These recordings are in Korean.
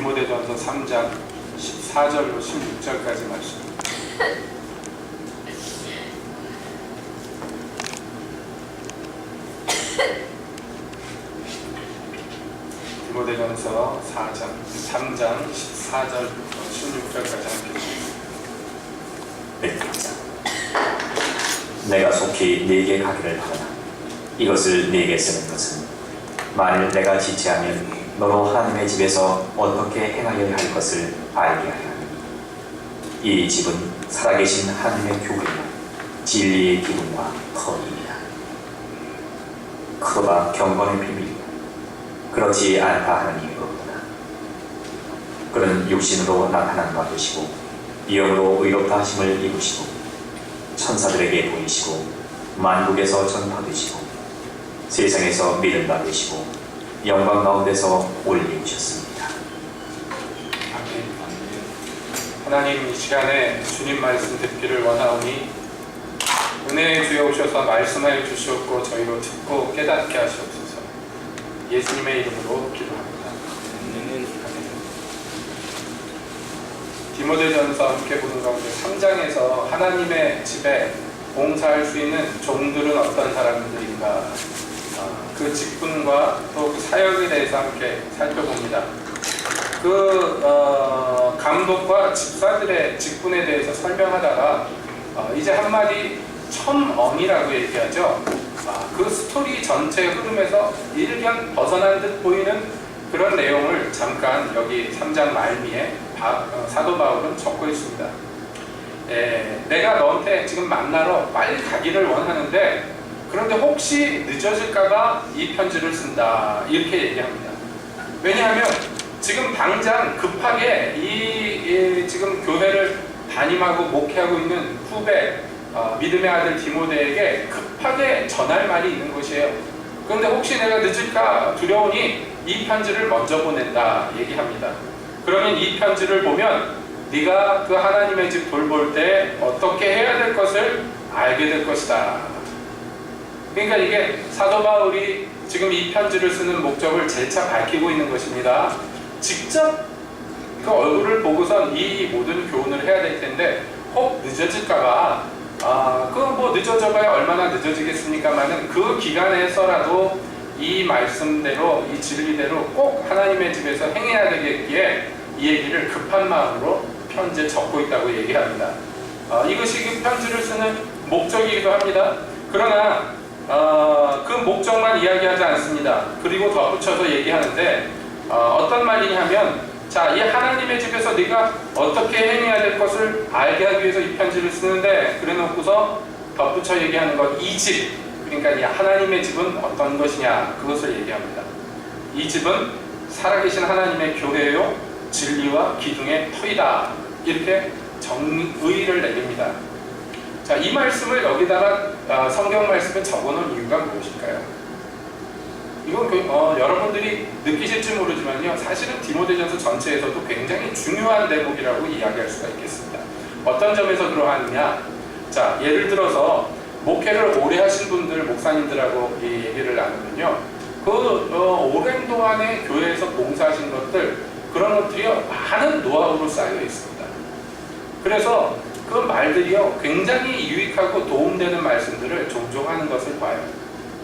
디모데전서 3장 14절로 16절까지 말씀. 디모데전서 3장 14절부터 16절까지 함께 읽습니다. 내가 속히 네게 가기를 바라나 이것을 네게 쓰는 것은 만일 내가 지체하면 너로 하나님의 집에서 어떻게 행하여야 할 것을 알게 하려 함이니 이 집은 살아계신 하나님의 교회요 진리의 기둥과 터입니다. 그가 경건의 비밀이요 그렇지 않다 하는 이유로구나. 그는 육신으로 나타난 바 되시고 영으로 의롭다 하심을 이루시고 천사들에게 보이시고 만국에서 전파되시고 세상에서 믿음 받으시고 영광 가운데서 올리우셨습니다. 하나님, 이 시간에 주님 말씀 듣기를 원하오니 은혜의 주에 오셔서 말씀하여 주시옵고 저희로 듣고 깨닫게 하시옵소서. 예수님의 이름으로 기도합니다. 디모데전서 함께 보는 가운데 3장에서 하나님의 집에 봉사할 수 있는 종들은 어떤 사람들인가, 그 직분과 또 그 사역에 대해서 함께 살펴봅니다. 감독과 집사들의 직분에 대해서 설명하다가 이제 한마디 첨언이라고 얘기하죠. 그 스토리 전체 흐름에서 일견 벗어난 듯 보이는 그런 내용을 잠깐 여기 3장 말미에 사도 바울은 적고 있습니다. 내가 너한테 지금 만나러 빨리 가기를 원하는데 그런데 혹시 늦어질까봐 이 편지를 쓴다, 이렇게 얘기합니다. 왜냐하면 지금 당장 급하게 지금 교회를 담임하고 목회하고 있는 후배 믿음의 아들 디모데에게 급하게 전할 말이 있는 것이에요. 그런데 혹시 내가 늦을까 두려우니 이 편지를 먼저 보낸다 얘기합니다. 그러면 이 편지를 보면 네가 그 하나님의 집 돌볼 때 어떻게 해야 될 것을 알게 될 것이다. 그러니까 이게 사도 바울이 지금 이 편지를 쓰는 목적을 재차 밝히고 있는 것입니다. 직접 그 얼굴을 보고선 이 모든 교훈을 해야 될 텐데 혹 늦어질까봐 늦어져봐야 얼마나 늦어지겠습니까마는 그 기간에서라도 이 말씀대로 이 진리대로 꼭 하나님의 집에서 행해야 되겠기에 이 얘기를 급한 마음으로 편지에 적고 있다고 얘기합니다. 이것이 그 편지를 쓰는 목적이기도 합니다. 그러나 그 목적만 이야기하지 않습니다. 그리고 덧붙여서 얘기하는데 어떤 말이냐면, 자, 이 하나님의 집에서 네가 어떻게 행해야 될 것을 알게 하기 위해서 이 편지를 쓰는데, 그래 놓고서 덧붙여 얘기하는 것, 이 집, 그러니까 이 하나님의 집은 어떤 것이냐, 그것을 얘기합니다. 이 집은 살아계신 하나님의 교회요 진리와 기둥의 터이다, 이렇게 정의를 내립니다. 자, 이 말씀을 여기다가 성경 말씀에 적어놓은 이유가 무엇일까요? 이건 여러분들이 느끼실지 모르지만요, 사실은 디모데전서 전체에서도 굉장히 중요한 대목이라고 이야기할 수가 있겠습니다. 어떤 점에서 그러하느냐? 자, 예를 들어서 목회를 오래 하신 분들, 목사님들하고 이 얘기를 나누면요, 오랜 동안에 교회에서 봉사하신 것들, 그런 것들이요 많은 노하우로 쌓여 있습니다. 그래서 그 말들이요 굉장히 유익하고 도움되는 말씀들을 종종 하는 것을 봐요.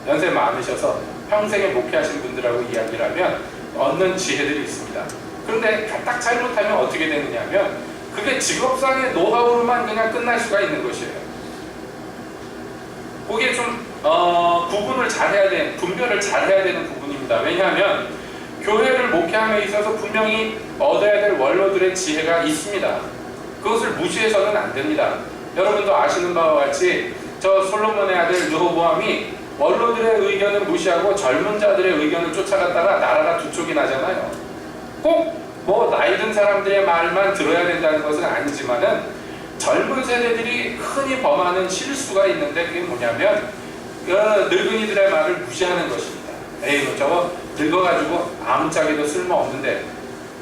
연세 많으셔서 평생에 목회하신 분들하고 이야기를 하면 얻는 지혜들이 있습니다. 그런데 딱 잘못하면 어떻게 되느냐 하면 그게 직업상의 노하우로만 그냥 끝날 수가 있는 것이에요. 그게 좀 구분을 잘해야 되는, 분별을 잘해야 되는 부분입니다. 왜냐하면 교회를 목회함에 있어서 분명히 얻어야 될 원로들의 지혜가 있습니다. 그것을 무시해서는 안 됩니다. 여러분도 아시는 바와 같이 저 솔로몬의 아들 르호보암이 원로들의 의견을 무시하고 젊은 자들의 의견을 쫓아갔다가 나라가 두 쪽이 나잖아요. 꼭 나이 든 사람들의 말만 들어야 된다는 것은 아니지만은 젊은 세대들이 흔히 범하는 실수가 있는데 그게 뭐냐면 늙은이들의 말을 무시하는 것입니다. 에이, 저거 늙어가지고 아무짝에도 쓸모없는데,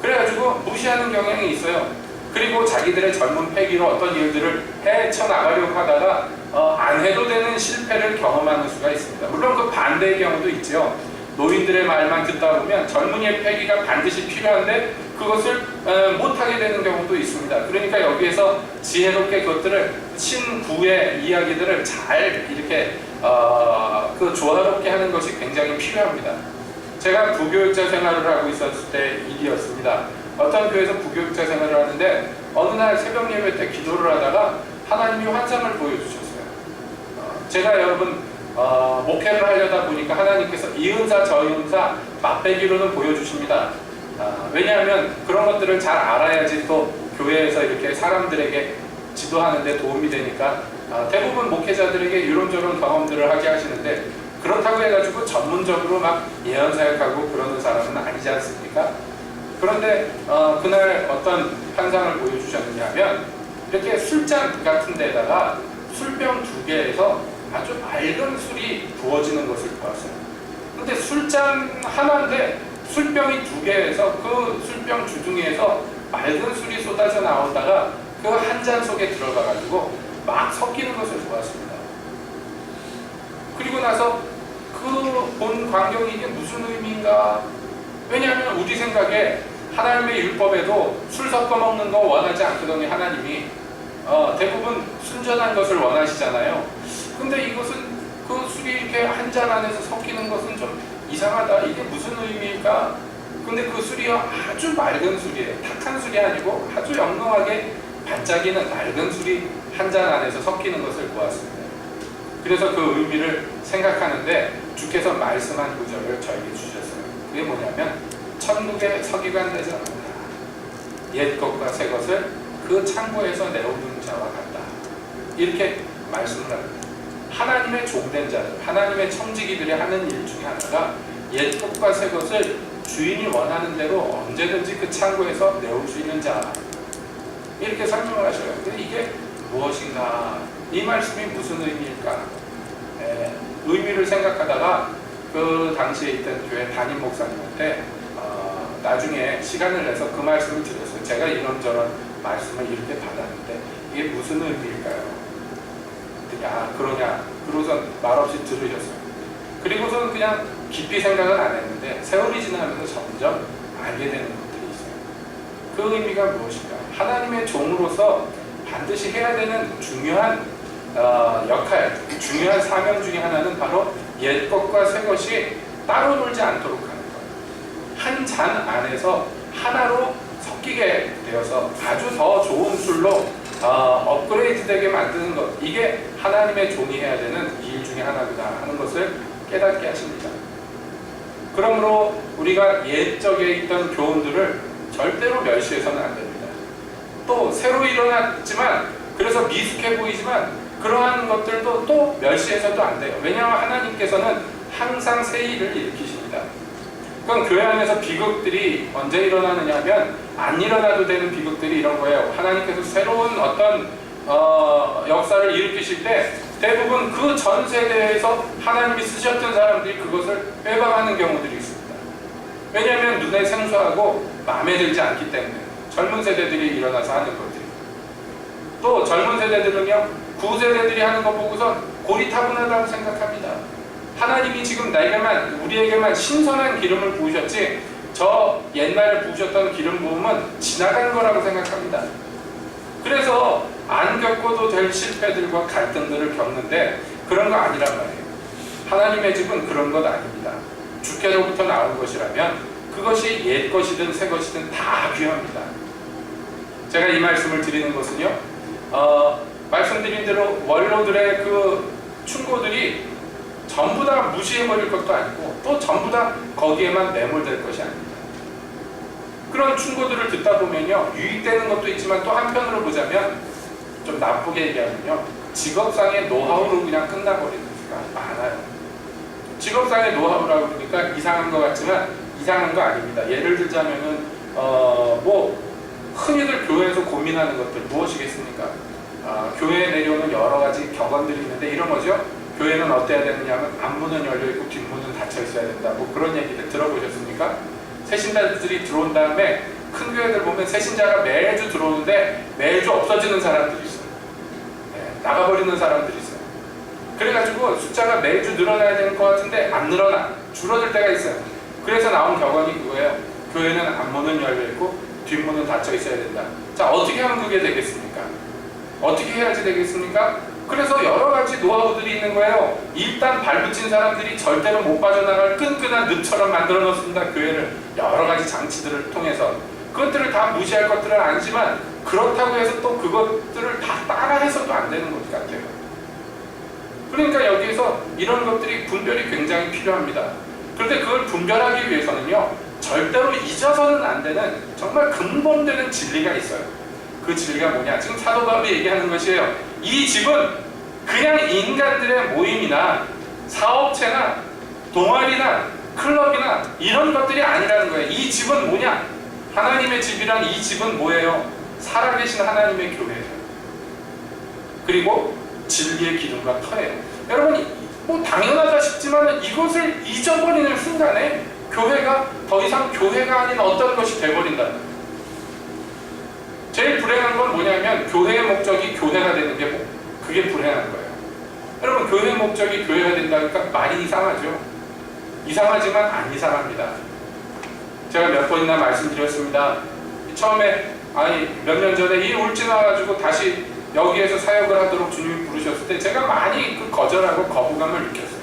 그래가지고 무시하는 경향이 있어요. 그리고 자기들의 젊은 패기로 어떤 일들을 헤쳐나가려고 하다가 안 해도 되는 실패를 경험하는 수가 있습니다. 물론 그 반대의 경우도 있죠. 노인들의 말만 듣다 보면 젊은이의 패기가 반드시 필요한데 그것을 못하게 되는 경우도 있습니다. 그러니까 여기에서 지혜롭게 그것들을 신구의 이야기들을 잘 이렇게 그 조화롭게 하는 것이 굉장히 필요합니다. 제가 부교육자 생활을 하고 있었을 때 일이었습니다. 어떤 교회에서 부교육자 생활을 하는데 어느 날 새벽 예배 때 기도를 하다가 하나님이 환상을 보여주셨어요. 제가 여러분 목회를 하려다 보니까 하나님께서 이 은사 저 은사 맛배기로는 보여주십니다. 왜냐하면 그런 것들을 잘 알아야지 또 교회에서 이렇게 사람들에게 지도하는 데 도움이 되니까 대부분 목회자들에게 이런저런 경험들을 하게 하시는데, 그렇다고 해가지고 전문적으로 막 예언 사역하고 그러는 사람은 아니지 않습니까? 그런데 그날 어떤 환상을 보여주셨느냐면 이렇게 술잔 같은 데다가 술병 2개에서 아주 맑은 술이 부어지는 것을 보았어요. 근데 술잔 하나인데 술병이 2개에서 그 술병 주둥이에서 맑은 술이 쏟아져 나오다가 그 한 잔 속에 들어가가지고 막 섞이는 것을 보았습니다. 그리고 나서 그 본 광경이 이게 무슨 의미인가? 왜냐하면 우리 생각에 하나님의 율법에도 술 섞어 먹는 거 원하지 않거든요. 하나님이 대부분 순전한 것을 원하시잖아요. 근데 이것은 그 술이 이렇게 한 잔 안에서 섞이는 것은 좀 이상하다. 이게 무슨 의미일까? 근데 그 술이 아주 맑은 술이에요. 탁한 술이 아니고 아주 영롱하게 반짝이는 맑은 술이 한 잔 안에서 섞이는 것을 보았습니다. 그래서 그 의미를 생각하는데 주께서 말씀한 구절을 저에게 주셨어요. 그게 뭐냐면 천국의 서기관 되지 않는다. 옛 것과 새 것을 그 창고에서 내어놓은 자와 같다. 이렇게 말씀을 합니다. 하나님의 종된 자들, 하나님의 청지기들이 하는 일 중에 하나가 옛 것과 새 것을 주인이 원하는 대로 언제든지 그 창고에서 내올 수 있는 자, 이렇게 설명을 하셔요. 근데 이게 무엇인가? 이 말씀이 무슨 의미일까? 의미를 생각하다가 그 당시에 있던 교회 담임 목사님한테 나중에 시간을 내서 그 말씀을 드렸어요. 제가 이런저런 말씀을 이렇게 받았는데 이게 무슨 의미일까요? 그러냐? 그러고선 말없이 들으셨어요. 그리고선 그냥 깊이 생각은 안 했는데 세월이 지나면서 점점 알게 되는 것들이 있어요. 그 의미가 무엇인가? 하나님의 종으로서 반드시 해야 되는 중요한 역할, 중요한 사명 중에 하나는 바로 옛 것과 새 것이 따로 놀지 않도록 하는 거예요. 한 잔 안에서 하나로 섞이게 되어서 아주 더 좋은 술로 업그레이드 되게 만드는 것, 이게 하나님의 종이 해야 되는 일 중에 하나구나 하는 것을 깨닫게 하십니다. 그러므로 우리가 옛적에 있던 교훈들을 절대로 멸시해서는 안 됩니다. 또 새로 일어났지만, 그래서 미숙해 보이지만 그러한 것들도 또 멸시해서도 안 돼요. 왜냐하면 하나님께서는 항상 새 일을 일으키십니다. 그건 교회 안에서 비극들이 언제 일어나느냐 하면 안 일어나도 되는 비극들이 이런 거예요. 하나님께서 새로운 어떤 역사를 일으키실 때 대부분 그 전 세대에서 하나님이 쓰셨던 사람들이 그것을 회방하는 경우들이 있습니다. 왜냐하면 눈에 생소하고 마음에 들지 않기 때문에 젊은 세대들이 일어나서 하는 것들이, 또 젊은 세대들은요 구세대들이 하는 거 보고선 고리타분하다고 생각합니다. 하나님이 지금 나에게만, 우리에게만 신선한 기름을 부으셨지 저 옛날에 부으셨던 기름 부음은 지나간 거라고 생각합니다. 그래서 안 겪어도 될 실패들과 갈등들을 겪는데 그런 거 아니란 말이에요. 하나님의 집은 그런 것 아닙니다. 주께로부터 나온 것이라면 그것이 옛 것이든 새 것이든 다 귀합니다. 제가 이 말씀을 드리는 것은요, 말씀드린 대로 원로들의 그 충고들이 전부 다 무시해버릴 것도 아니고 또 전부 다 거기에만 매몰될 것이 아닙니다. 그런 충고들을 듣다 보면요 유익되는 것도 있지만 또 한편으로 보자면 좀 나쁘게 얘기하면요 직업상의 노하우로 그냥 끝나버리는 경우가 많아요. 직업상의 노하우라고 그러니까 이상한 것 같지만 이상한 거 아닙니다. 예를 들자면은 뭐 흔히들 교회에서 고민하는 것들 무엇이겠습니까? 교회에 내려오는 여러 가지 격언들이 있는데 이런 거죠. 교회는 어때야 되느냐면 앞문은 열려있고 뒷문은 닫혀있어야 된다. 뭐 그런 얘기들 들어보셨습니까? 새신자들이 들어온 다음에 큰 교회들 보면 새신자가 매주 들어오는데 매주 없어지는 사람들이 있어요. 나가버리는 사람들이 있어요. 그래가지고 숫자가 매주 늘어나야 되는 것 같은데 안 늘어나. 줄어들 때가 있어요. 그래서 나온 격언이 그거예요. 교회는 앞문은 열려있고 뒷문은 닫혀 있어야 된다. 자, 어떻게 하면 그게 되겠습니까? 어떻게 해야지 되겠습니까? 그래서 여러 가지 노하우들이 있는 거예요. 일단 발붙인 사람들이 절대로 못 빠져나갈 끈끈한 늪처럼 만들어 놓습니다. 교회를 여러 가지 장치들을 통해서. 그것들을 다 무시할 것들은 아니지만 그렇다고 해서 또 그것들을 다 따라해서도 안 되는 것 같아요. 그러니까 여기에서 이런 것들이 분별이 굉장히 필요합니다. 그런데 그걸 분별하기 위해서는요, 절대로 잊어서는 안 되는 정말 근본되는 진리가 있어요. 그 진리가 뭐냐? 지금 사도 바울이 얘기하는 것이에요. 이 집은 그냥 인간들의 모임이나 사업체나 동아리나 클럽이나 이런 것들이 아니라는 거예요. 이 집은 뭐냐? 하나님의 집이란 이 집은 뭐예요? 살아계신 하나님의 교회예요. 그리고 진리의 기둥과 터예요. 여러분, 뭐 당연하다 싶지만 이것을 잊어버리는 순간에 교회가 더 이상 교회가 아닌 어떤 것이 돼버린다는 거예요. 제일 불행한 건 뭐냐면 교회의 목적이 교회가 되는 게 그게 불행한 거예요. 여러분, 교회의 목적이 교회가 된다니까 말이 이상하죠. 이상하지만 안 이상합니다. 제가 몇 번이나 말씀드렸습니다. 처음에 몇 년 전에 이 울진 와가지고 다시 여기에서 사역을 하도록 주님이 부르셨을 때 제가 많이 그 거절하고 거부감을 느꼈어요.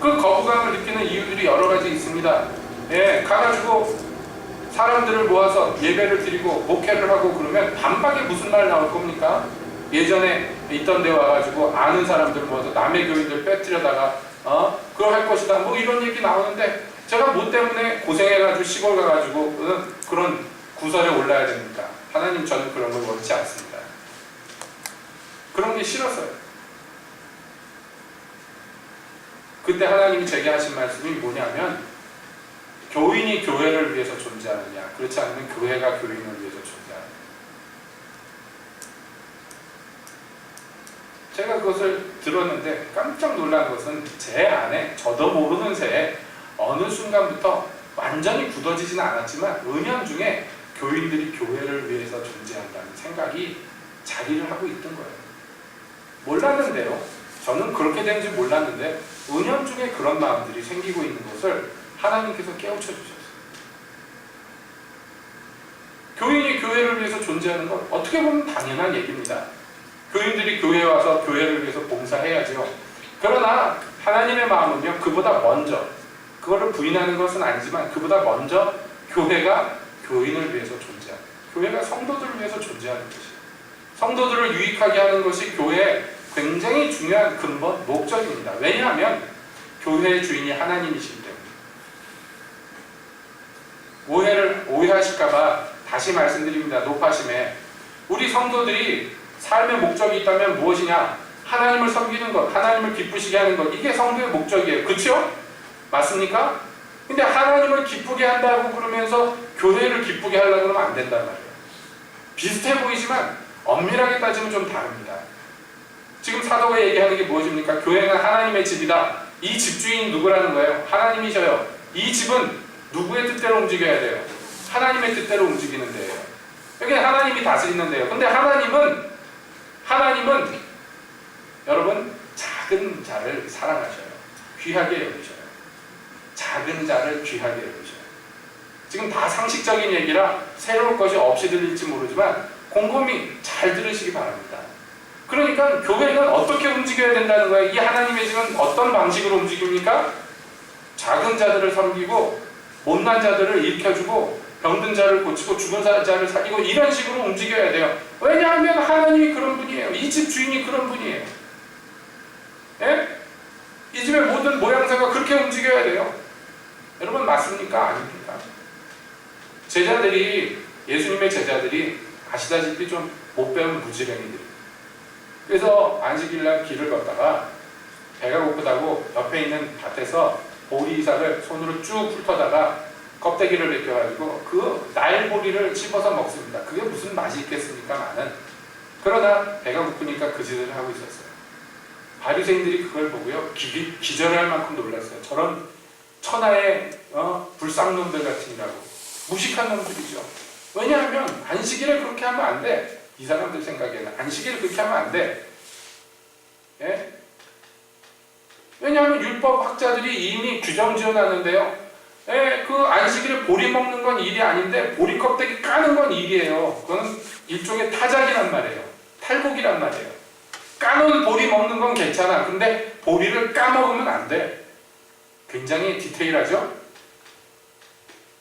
그 거부감을 느끼는 이유들이 여러 가지 있습니다. 예, 가가지고 사람들을 모아서 예배를 드리고 목회를 하고 그러면 반박에 무슨 말 나올 겁니까? 예전에 있던 데 와가지고 아는 사람들 모아서 남의 교인들 빼뜨려다가 그거 할 것이다 뭐 이런 얘기 나오는데 제가 뭐 때문에 고생해가지고 시골 가가지고 그런 구설에 올라야 됩니까? 하나님, 저는 그런 걸 원치 않습니다. 그런 게 싫었어요. 그때 하나님이 제게 하신 말씀이 뭐냐면 교인이 교회를 위해서 존재하느냐, 그렇지 않으면 교회가 교인을 위해서 존재하느냐. 제가 그것을 들었는데 깜짝 놀란 것은 제 안에 저도 모르는 새에 어느 순간부터 완전히 굳어지지는 않았지만 은연중에 교인들이 교회를 위해서 존재한다는 생각이 자리를 하고 있던 거예요. 몰랐는데요. 저는 그렇게 되는지 몰랐는데 은연중에 그런 마음들이 생기고 있는 것을 하나님께서 깨우쳐 주셨어요. 교인이 교회를 위해서 존재하는 건 어떻게 보면 당연한 얘기입니다. 교인들이 교회에 와서 교회를 위해서 봉사해야죠. 그러나 하나님의 마음은요, 그보다 먼저, 그거를 부인하는 것은 아니지만 그보다 먼저 교회가 교인을 위해서 존재하는, 교회가 성도들을 위해서 존재하는 것이에요. 성도들을 유익하게 하는 것이 교회의 굉장히 중요한 근본 목적입니다. 왜냐하면 교회의 주인이 하나님이시기 때문에. 오해하실까봐 다시 말씀드립니다. 높아심에 우리 성도들이 삶의 목적이 있다면 무엇이냐? 하나님을 섬기는 것, 하나님을 기쁘시게 하는 것, 이게 성도의 목적이에요. 그렇죠? 맞습니까? 근데 하나님을 기쁘게 한다고 그러면서 교회를 기쁘게 하려고 그러면 안 된단 말이에요. 비슷해 보이지만 엄밀하게 따지면 좀 다릅니다. 지금 사도가 얘기하는 게 무엇입니까? 교회는 하나님의 집이다. 이 집주인이 누구라는 거예요? 하나님이셔요. 이 집은 누구의 뜻대로 움직여야 돼요? 하나님의 뜻대로 움직이는 데예요. 여기 하나님이 다스리는 데예요. 근데 하나님은 여러분 작은 자를 사랑하셔요. 귀하게 여기셔요. 작은 자를 귀하게 여기셔요. 지금 다 상식적인 얘기라 새로울 것이 없이 들릴지 모르지만 곰곰이 잘 들으시기 바랍니다. 그러니까 교회는 어떻게 움직여야 된다는 거예요? 이 하나님의 집은 어떤 방식으로 움직입니까? 작은 자들을 섬기고 못난 자들을 일으켜주고 병든 자를 고치고 죽은 자를 살리고 이런 식으로 움직여야 돼요. 왜냐하면 하나님이 그런 분이에요. 이 집 주인이 그런 분이에요. 예? 이 집의 모든 모양새가 그렇게 움직여야 돼요. 여러분 맞습니까? 아닙니까? 예수님의 제자들이 아시다시피 좀 못 배운 무지랭이들. 그래서 안식일날 길을 걷다가 배가 고프다고 옆에 있는 밭에서 보리쌀을 손으로 쭉 훑어다가 껍데기를 벗겨가지고 그 날보리를 씹어서 먹습니다. 그게 무슨 맛이 있겠습니까만은. 그러다 배가 고프니까 그 짓을 하고 있었어요. 바리새인들이 그걸 보고요 기절할 만큼 놀랐어요. 저런 천하의 불쌍놈들 같으니라고. 무식한 놈들이죠. 왜냐하면 안식일에 그렇게 하면 안 돼. 이 사람들 생각에는 안식일에 그렇게 하면 안 돼. 예? 왜냐하면 율법 학자들이 이미 규정 지어놨는데요. 그 안식일에 보리 먹는 건 일이 아닌데 보리 껍데기 까는 건 일이에요. 그건 일종의 타작이란 말이에요. 탈곡이란 말이에요. 까놓은 보리 먹는 건 괜찮아. 근데 보리를 까먹으면 안 돼. 굉장히 디테일하죠?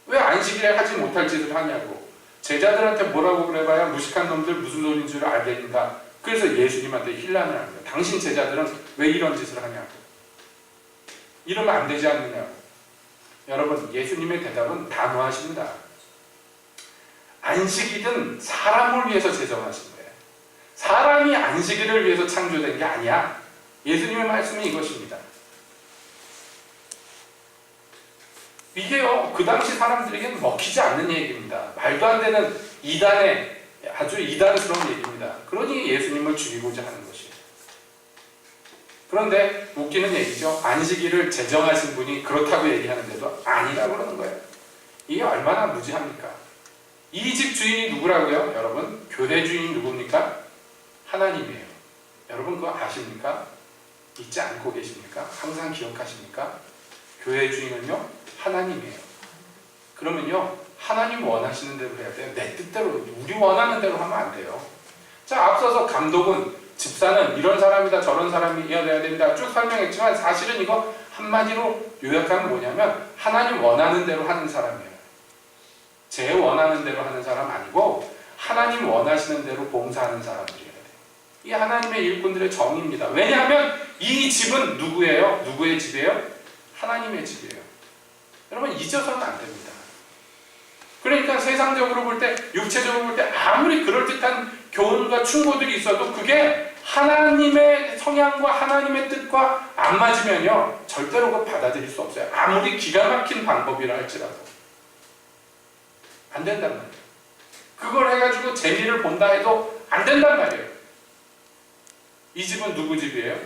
왜 안식일에 하지 못할 짓을 하냐고. 제자들한테 뭐라고 그래봐야 무식한 놈들 무슨 소리인 줄 알겠는가. 그래서 예수님한테 힐난을 합니다. 당신 제자들은 왜 이런 짓을 하냐고. 이러면 안 되지 않느냐고. 여러분, 예수님의 대답은 단호하십니다. 안식일은 사람을 위해서 제정하신 거예요. 사람이 안식일을 위해서 창조된 게 아니야. 예수님의 말씀이 이것입니다. 이게요, 그 당시 사람들에게는 먹히지 않는 얘기입니다. 말도 안 되는 이단의 아주 이단스러운 얘기입니다. 그러니 예수님을 죽이고자 하는 것이에요. 그런데 웃기는 얘기죠. 안식일을 제정하신 분이 그렇다고 얘기하는데도 아니라고 그러는 거예요. 이게 얼마나 무지합니까? 이 집 주인이 누구라고요? 여러분, 교회 주인이 누굽니까? 하나님이에요. 여러분 그거 아십니까? 잊지 않고 계십니까? 항상 기억하십니까? 교회 주인은요, 하나님이에요. 그러면요, 하나님 원하시는 대로 해야 돼요. 내 뜻대로, 우리 원하는 대로 하면 안 돼요. 자, 앞서서 감독은, 집사는 이런 사람이다, 저런 사람이어야 됩니다. 쭉 설명했지만 사실은 이거 한마디로 요약하면 뭐냐면 하나님 원하는 대로 하는 사람이에요. 제 원하는 대로 하는 사람 아니고 하나님 원하시는 대로 봉사하는 사람들이에요. 이 하나님의 일꾼들의 정의입니다. 왜냐하면 이 집은 누구예요? 누구의 집이에요? 하나님의 집이에요. 여러분, 잊어서는 안 됩니다. 그러니까 세상적으로 볼 때, 육체적으로 볼 때 아무리 그럴듯한 교훈과 충고들이 있어도 그게 하나님의 성향과 하나님의 뜻과 안 맞으면요, 절대로 그거 받아들일 수 없어요. 아무리 기가 막힌 방법이라 할지라도 안 된단 말이에요. 그걸 해가지고 재미를 본다 해도 안 된단 말이에요. 이 집은 누구 집이에요?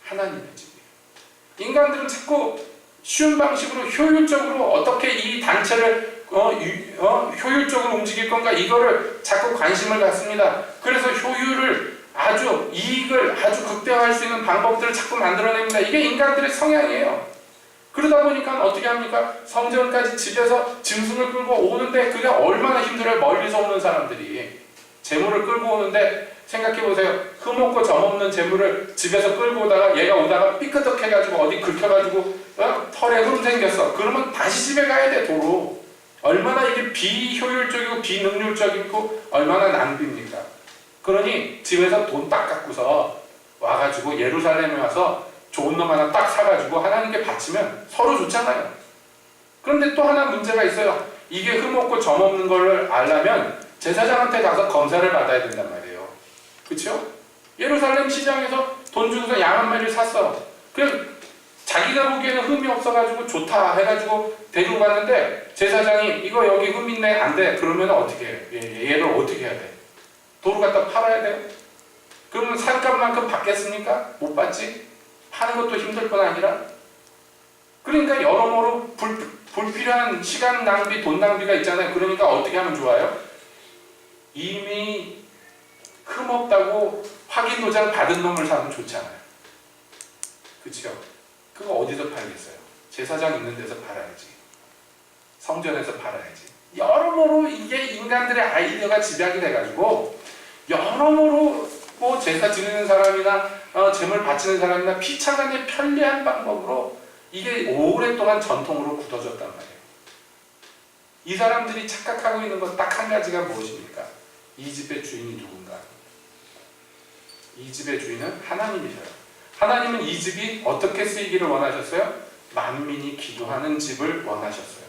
하나님의 집이에요. 인간들은 자꾸 쉬운 방식으로 효율적으로 어떻게 이 단체를 효율적으로 움직일 건가, 이거를 자꾸 관심을 갖습니다. 그래서 효율을 아주, 이익을 아주 극대화할 수 있는 방법들을 자꾸 만들어냅니다. 이게 인간들의 성향이에요. 그러다 보니까 어떻게 합니까? 성전까지 집에서 짐승을 끌고 오는데 그게 얼마나 힘들어요. 멀리서 오는 사람들이 재물을 끌고 오는데, 생각해보세요. 흠없고 점없는 재물을 집에서 끌고 오다가 얘가 오다가 삐끄덕해가지고 어디 긁혀가지고 털에 흠 생겼어. 그러면 다시 집에 가야 돼, 도로. 얼마나 이게 비효율적이고 비능률적이고 얼마나 낭비입니까? 그러니 집에서 돈 딱 갖고서 와가지고 예루살렘에 와서 좋은 놈 하나 딱 사가지고 하나님께 바치면 서로 좋잖아요. 그런데 또 하나 문제가 있어요. 이게 흠없고 점없는 걸 알려면 제사장한테 가서 검사를 받아야 된단 말이에요. 그렇죠? 예루살렘 시장에서 돈 주고서 양 한 마리를 샀어. 그래서 자기가 보기에는 흠이 없어가지고 좋다 해가지고 데리고 갔는데 제사장이 이거 여기 흠 있네, 안 돼. 그러면 어떻게 해요? 얘를 어떻게 해야 돼? 도로 갖다 팔아야 돼요? 그러면 산값만큼 받겠습니까? 못 받지? 파는 것도 힘들 뿐 아니라. 그러니까 여러모로 불필요한 시간 낭비, 돈 낭비가 있잖아요. 그러니까 어떻게 하면 좋아요? 이미 흠없다고 확인 도장 받은 놈을 사면 좋잖아요. 그렇죠? 그거 어디서 팔겠어요? 제사장 있는 데서 팔아야지. 성전에서 팔아야지. 여러모로 이게 인간들의 아이디어가 집약이 돼가지고 여러모로 뭐 제사 지내는 사람이나 재물 바치는 사람이나 피차간의 편리한 방법으로 이게 오랫동안 전통으로 굳어졌단 말이에요. 이 사람들이 착각하고 있는 건 딱 한 가지가 무엇입니까? 이 집의 주인이 누군가? 이 집의 주인은 하나님이셔요. 하나님은 이 집이 어떻게 쓰이기를 원하셨어요? 만민이 기도하는 집을 원하셨어요.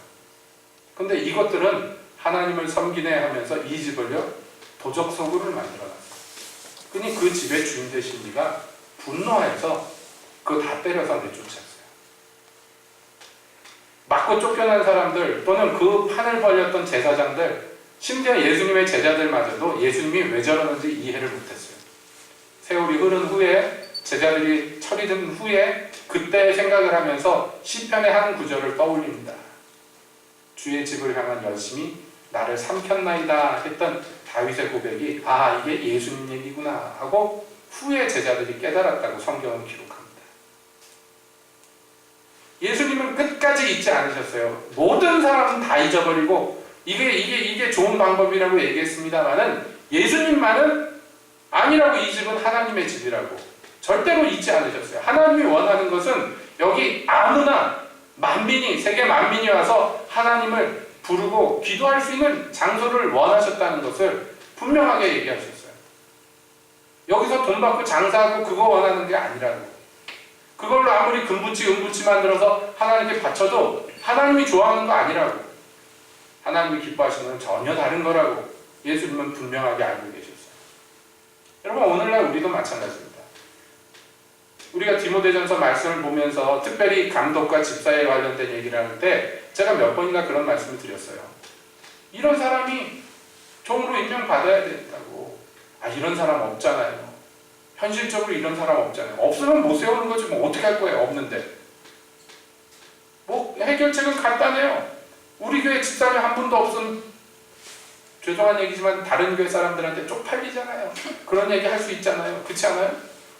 근데 이것들은 하나님을 섬기네 하면서 이 집을요, 도적소굴을 만들어놨어요. 그니 그 집의 주인 되신 이가 분노해서 그거 다 때려서 내쫓았어요. 맞고 쫓겨난 사람들 또는 그 판을 벌였던 제사장들, 심지어 예수님의 제자들마저도 예수님이 왜 저러는지 이해를 못했어요. 세월이 흐른 후에, 제자들이 철이 든 후에 그때 생각을 하면서 시편의 한 구절을 떠올립니다. 주의 집을 향한 열심이 나를 삼켰나이다 했던 다윗의 고백이, 아, 이게 예수님 얘기구나 하고 후에 제자들이 깨달았다고 성경은 기록합니다. 예수님은 끝까지 잊지 않으셨어요. 모든 사람은 다 잊어버리고 이게 좋은 방법이라고 얘기했습니다만은 예수님만은 아니라고, 이 집은 하나님의 집이라고 절대로 잊지 않으셨어요. 하나님이 원하는 것은 여기 아무나 만민이, 세계 만민이 와서 하나님을 부르고 기도할 수 있는 장소를 원하셨다는 것을 분명하게 얘기하셨어요. 여기서 돈 받고 장사하고 그거 원하는 게 아니라고. 그걸로 아무리 금붙이 은붙이 만들어서 하나님께 바쳐도 하나님이 좋아하는 거 아니라고. 하나님이 기뻐하시는 건 전혀 다른 거라고 예수님은 분명하게 알고 계셨어요. 여러분, 오늘날 우리도 마찬가지입니다. 우리가 디모데전서 말씀을 보면서 특별히 감독과 집사에 관련된 얘기를 할 때 제가 몇 번이나 그런 말씀을 드렸어요. 이런 사람이 종으로 임명받아야 된다고. 이런 사람 없잖아요. 현실적으로 이런 사람 없잖아요. 없으면 못 세우는 거지 뭐. 어떻게 할 거예요? 없는데. 뭐 해결책은 간단해요. 우리 교회 집사님 한 분도 없으면 죄송한 얘기지만 다른 교회 사람들한테 쪽팔리잖아요. 그런 얘기 할 수 있잖아요. 그렇지 않아요?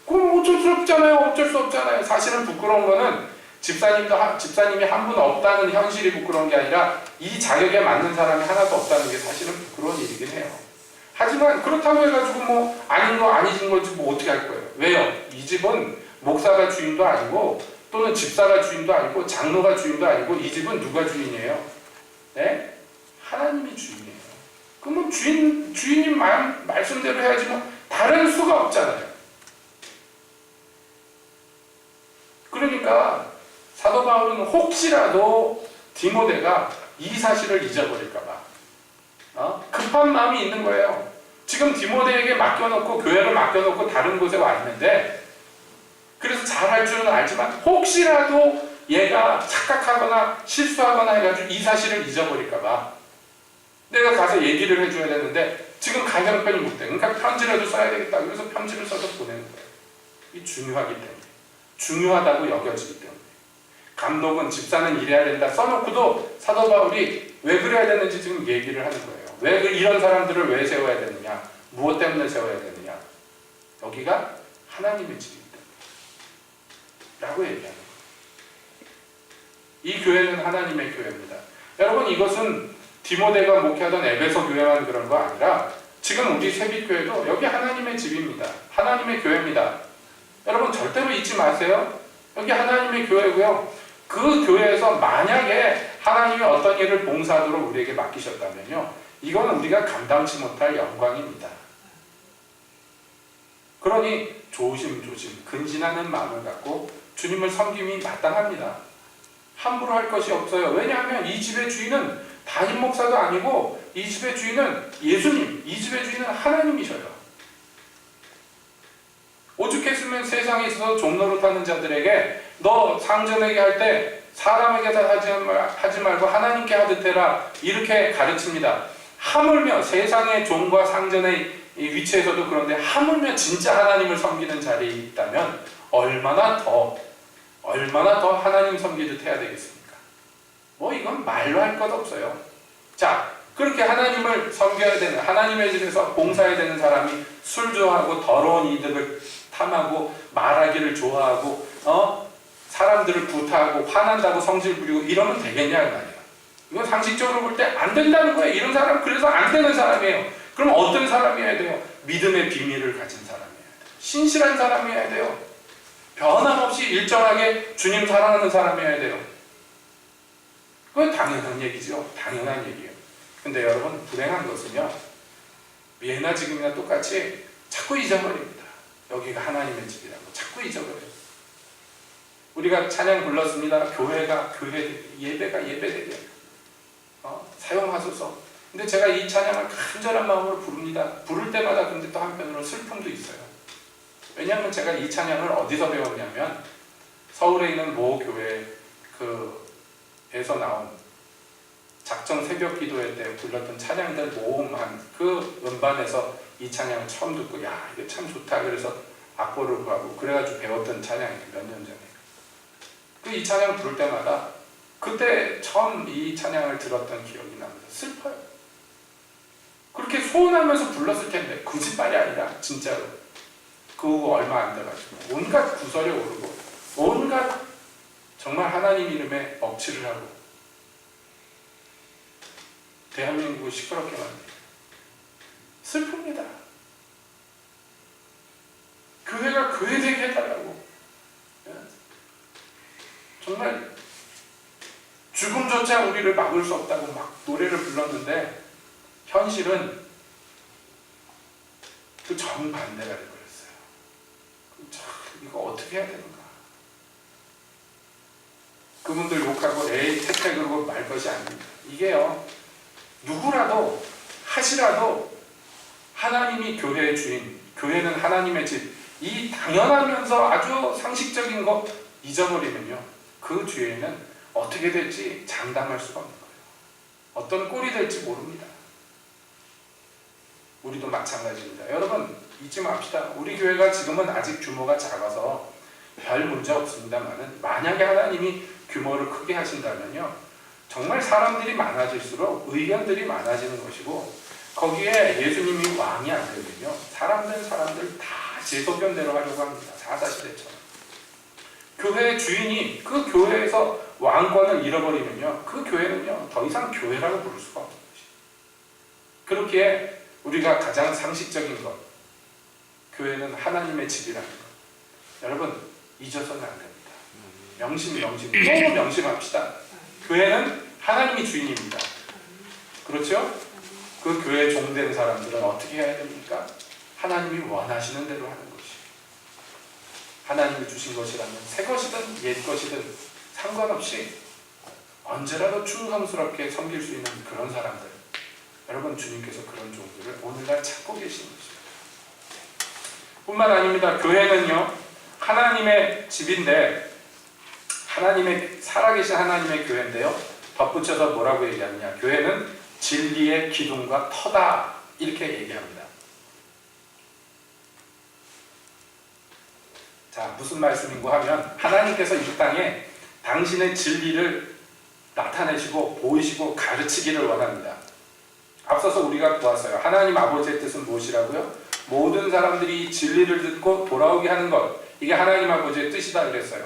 그럼 어쩔 수 없잖아요. 어쩔 수 없잖아요. 사실은 부끄러운 거는 집사님이 한 분 없다는 현실이 부끄러운 게 아니라 이 자격에 맞는 사람이 하나도 없다는 게 사실은 부끄러운 일이긴 해요. 하지만 그렇다고 해가지고 뭐 아닌 거 아니신 거지 뭐 어떻게 할 거예요? 왜요? 이 집은 목사가 주인도 아니고 또는 집사가 주인도 아니고 장로가 주인도 아니고 이 집은 누가 주인이에요? 네? 하나님이 주인이에요. 그러면 주인님 말씀대로 해야지 뭐 다른 수가 없잖아요. 그러니까 사도 바울은 혹시라도 디모데가 이 사실을 잊어버릴까봐 급한 마음이 있는 거예요. 지금 디모데에게 맡겨놓고 교회를 맡겨놓고 다른 곳에 와 있는데 그래서 잘할 줄은 알지만 혹시라도 얘가 착각하거나 실수하거나 해가지고 이 사실을 잊어버릴까봐 내가 가서 얘기를 해줘야 되는데 지금 가정편이 못 돼. 그러니까 편지라도 써야 되겠다. 그래서 편지를 써서 보내는 거예요. 이 중요하기 때문에. 중요하다고 여겨지기 때문에. 감독은 집사는 이래야 된다 써놓고도 사도 바울이 왜 그래야 되는지 지금 얘기를 하는 거예요. 왜 이런 사람들을 왜 세워야 되느냐, 무엇 때문에 세워야 되느냐. 여기가 하나님의 집이기 때문에 라고 얘기하는 거예요. 이 교회는 하나님의 교회입니다. 여러분, 이것은 디모데가 목회하던 에베소 교회만 그런 거 아니라 지금 우리 세빛교회도 여기 하나님의 집입니다. 하나님의 교회입니다. 여러분 절대로 잊지 마세요. 여기 하나님의 교회고요. 그 교회에서 만약에 하나님이 어떤 일을 봉사하도록 우리에게 맡기셨다면요, 이건 우리가 감당치 못할 영광입니다. 그러니 조심조심 근신하는 마음을 갖고 주님을 섬김이 마땅합니다. 함부로 할 것이 없어요. 왜냐하면 이 집의 주인은 담임 목사가 아니고 이 집의 주인은 예수님, 이 집의 주인은 하나님이셔요. 오죽했으면 세상에 있어서 종노릇하는 자들에게 너 상전에게 할 때 사람에게 하지 말고 하나님께 하듯 해라 이렇게 가르칩니다. 하물며 세상의 종과 상전의 위치에서도 그런데 하물며 진짜 하나님을 섬기는 자리에 있다면 얼마나 더 하나님 섬기듯 해야 되겠습니까? 뭐 이건 말로 할 것 없어요. 자, 그렇게 하나님을 섬겨야 되는, 하나님의 집에서 봉사해야 되는 사람이 술 좋아하고 더러운 이득을 탐하고 말하기를 좋아하고 사람들을 구타하고 화난다고 성질 부리고 이러면 되겠냐 그 말이야. 이건 상식적으로 볼 때 안 된다는 거예요. 이런 사람 그래서 안 되는 사람이에요. 그럼 어떤 사람이어야 돼요? 믿음의 비밀을 가진 사람이어야 돼요. 신실한 사람이어야 돼요. 변함없이 일정하게 주님 사랑하는 사람이어야 돼요. 그건 당연한 얘기죠. 당연한 얘기예요. 근데 여러분, 불행한 것은요, 예나 지금이나 똑같이 자꾸 잊어버립니다. 여기가 하나님의 집이라고 자꾸 잊어버려요. 우리가 찬양 불렀습니다. 교회가 예배가 예배되게 사용하소서. 근데 제가 이 찬양을 간절한 마음으로 부릅니다. 부를 때마다 근데 또 한편으로 슬픔도 있어요. 왜냐하면 제가 이 찬양을 어디서 배웠냐면 서울에 있는 모 교회에서 나온 작정 새벽 기도회 때 불렀던 찬양들 모음한 그 음반에서 이 찬양을 처음 듣고 야 이게 참 좋다 그래서 악보를 구하고 그래가지고 배웠던 찬양이에요. 몇 년 전에. 이 찬양 부를 때마다 그때 처음 이 찬양을 들었던 기억이 나면서 슬퍼요. 그렇게 소원하면서 불렀을 텐데 거짓말이 아니라 진짜로 그 얼마 안 돼가지고 온갖 구설에 오르고 온갖 정말 하나님 이름에 억지를 하고 대한민국을 시끄럽게 만듭니다. 슬픕니다. 교회가 교회되게 해달라고. 정말 죽음조차 우리를 막을 수 없다고 막 노래를 불렀는데 현실은 그 정반대가 되어버렸어요. 이거 어떻게 해야 되는가? 그분들 욕하고 에이 택해 그러고 말 것이 아닙니다. 이게요, 누구라도 하시라도 하나님이 교회의 주인, 교회는 하나님의 집, 이 당연하면서 아주 상식적인 거 잊어버리면요, 그 뒤에는 어떻게 될지 장담할 수가 없는 거예요. 어떤 꼴이 될지 모릅니다. 우리도 마찬가지입니다. 여러분 잊지 맙시다. 우리 교회가 지금은 아직 규모가 작아서 별 문제 없습니다만은 만약에 하나님이 규모를 크게 하신다면요, 정말 사람들이 많아질수록 의견들이 많아지는 것이고, 거기에 예수님이 왕이 안 되면요, 사람들 다 제 소견대로 하려고 합니다. 사사시대처럼. 교회의 주인이 그 교회에서 왕권을 잃어버리면요, 그 교회는요 더 이상 교회라고 부를 수가 없는 것이죠. 그렇기에 우리가 가장 상식적인 것, 교회는 하나님의 집이라는 것, 여러분 잊어서는 안 됩니다. 명심 너무 명심합시다. 교회는 하나님이 주인입니다. 그렇죠? 그 교회에 종된 사람들은 어떻게 해야 됩니까? 하나님이 원하시는 대로 하는 것이, 하나님이 주신 것이라면 새 것이든 옛 것이든 상관없이 언제라도 충성스럽게 섬길 수 있는 그런 사람들, 여러분 주님께서 그런 종들을 오늘날 찾고 계시는 것입니다. 뿐만 아닙니다. 교회는요 하나님의 집인데, 하나님의 살아계신 하나님의 교회인데요, 덧붙여서 뭐라고 얘기하느냐, 교회는 진리의 기둥과 터다, 이렇게 얘기합니다. 자, 무슨 말씀인고 하면, 하나님께서 이 땅에 당신의 진리를 나타내시고 보이시고 가르치기를 원합니다. 앞서서 우리가 보았어요. 하나님 아버지의 뜻은 무엇이라고요? 모든 사람들이 진리를 듣고 돌아오게 하는 것, 이게 하나님 아버지의 뜻이다 그랬어요.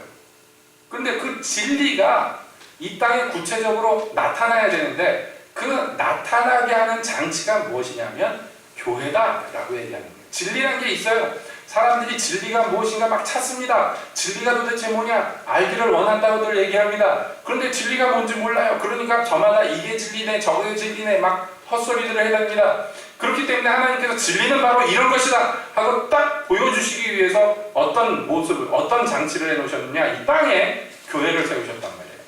그런데 그 진리가 이 땅에 구체적으로 나타나야 되는데, 그 나타나게 하는 장치가 무엇이냐면 교회다라고 얘기하는 거예요. 진리란 게 있어요. 사람들이 진리가 무엇인가 막 찾습니다. 진리가 도대체 뭐냐 알기를 원한다고들 얘기합니다. 그런데 진리가 뭔지 몰라요. 그러니까 저마다 이게 진리네 저게 진리네 막 헛소리들을 해댑니다. 그렇기 때문에 하나님께서 진리는 바로 이런 것이다 하고 딱 보여주시기 위해서 어떤 모습을, 어떤 장치를 해놓으셨느냐, 이 땅에 교회를 세우셨단 말이에요.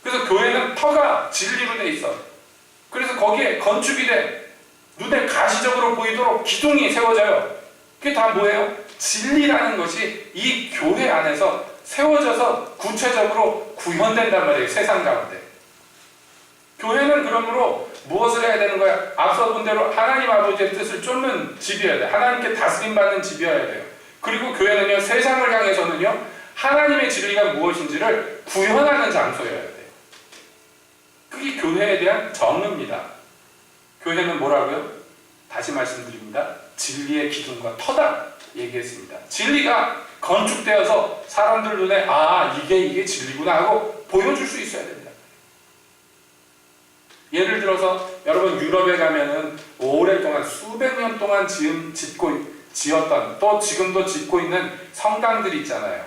그래서 교회는 터가 진리로 돼 있어. 그래서 거기에 건축이 돼 눈에 가시적으로 보이도록 기둥이 세워져요. 그게 다 뭐예요? 진리라는 것이 이 교회 안에서 세워져서 구체적으로 구현된단 말이에요. 세상 가운데. 교회는 그러므로 무엇을 해야 되는 거야? 앞서 본 대로 하나님 아버지의 뜻을 쫓는 집이어야 돼. 하나님께 다스림받는 집이어야 돼요. 그리고 교회는요, 세상을 향해서는요, 하나님의 진리가 무엇인지를 구현하는 장소여야 돼요. 그게 교회에 대한 정의입니다. 교회는 뭐라고요? 다시 말씀드립니다. 진리의 기둥과 터다 얘기했습니다. 진리가 건축되어서 사람들 눈에 이게 진리구나 하고 보여줄 수 있어야 됩니다. 예를 들어서 여러분 유럽에 가면은 오랫동안 수백 년 동안 지었던, 또 지금도 짓고 있는 성당들 있잖아요.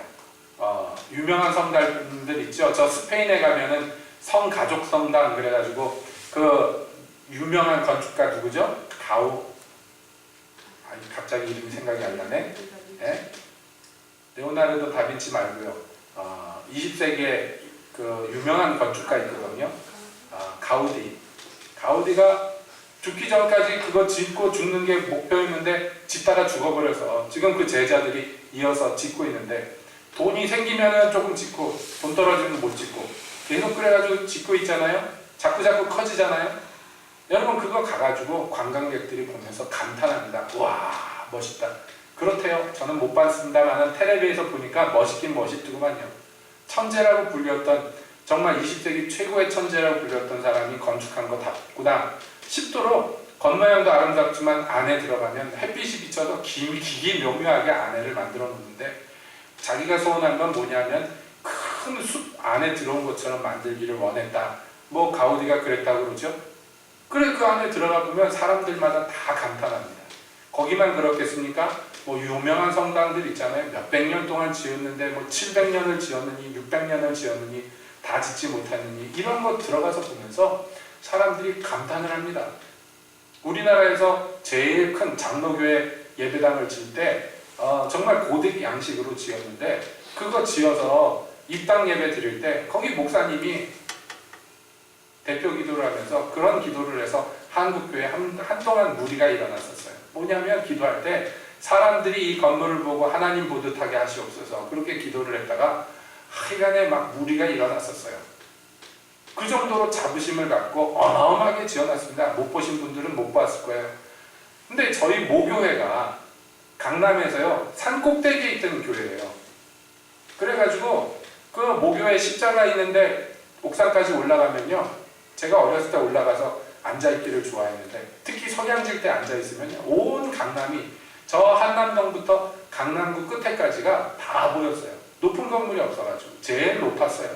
유명한 성당들 있죠. 저 스페인에 가면은 성가족 성당 그래가지고 그 유명한 건축가 누구죠? 갑자기 이름이 생각이 안 나네. 네? 레오나르도 다빈치 말고요. 20세기에 그 유명한 건축가 있거든요. 가우디가 죽기 전까지 그거 짓고 죽는 게 목표였는데 짓다가 죽어버려서 지금 그 제자들이 이어서 짓고 있는데, 돈이 생기면은 조금 짓고 돈 떨어지면 못 짓고 계속 그래가지고 짓고 있잖아요. 자꾸 커지잖아요. 여러분 그거 가가지고 관광객들이 보면서 감탄합니다. 와 멋있다. 그렇대요. 저는 못 봤습니다만 텔레비에서 보니까 멋있긴 멋있더구만요. 천재라고 불렸던, 정말 20세기 최고의 천재라고 불렸던 사람이 건축한 거 답구나 싶도록 겉모양도 아름답지만 안에 들어가면 햇빛이 비쳐서 기기묘묘하게 안에를 만들어 놓는데, 자기가 소원한 건 뭐냐면 큰 숲 안에 들어온 것처럼 만들기를 원했다. 뭐 가우디가 그랬다고 그러죠. 그래 그 안에 들어가 보면 사람들마다 다 감탄합니다. 거기만 그렇겠습니까? 뭐 유명한 성당들 있잖아요. 몇백 년 동안 지었는데 뭐 700년을 지었느니 600년을 지었느니 다 짓지 못했느니 이런 거 들어가서 보면서 사람들이 감탄을 합니다. 우리나라에서 제일 큰 장로교회 예배당을 지을 때 정말 고대 양식으로 지었는데 그거 지어서 입당 예배 드릴 때 거기 목사님이 대표 기도를 하면서 그런 기도를 해서 한국교회에 한동안 무리가 일어났었어요. 뭐냐면 기도할 때 사람들이 이 건물을 보고 하나님 보듯하게 하시옵소서 그렇게 기도를 했다가 하여간에 막 무리가 일어났었어요. 그 정도로 자부심을 갖고 어마어마하게 지어놨습니다. 못 보신 분들은 못 봤을 거예요. 근데 저희 모교회가 강남에서요 산꼭대기에 있던 교회예요. 그래가지고 그 모교회 십자가 있는데 옥상까지 올라가면요 제가 어렸을 때 올라가서 앉아있기를 좋아했는데 특히 석양질 때 앉아있으면 온 강남이 저 한남동부터 강남구 끝에까지가 다 보였어요. 높은 건물이 없어가지고 제일 높았어요.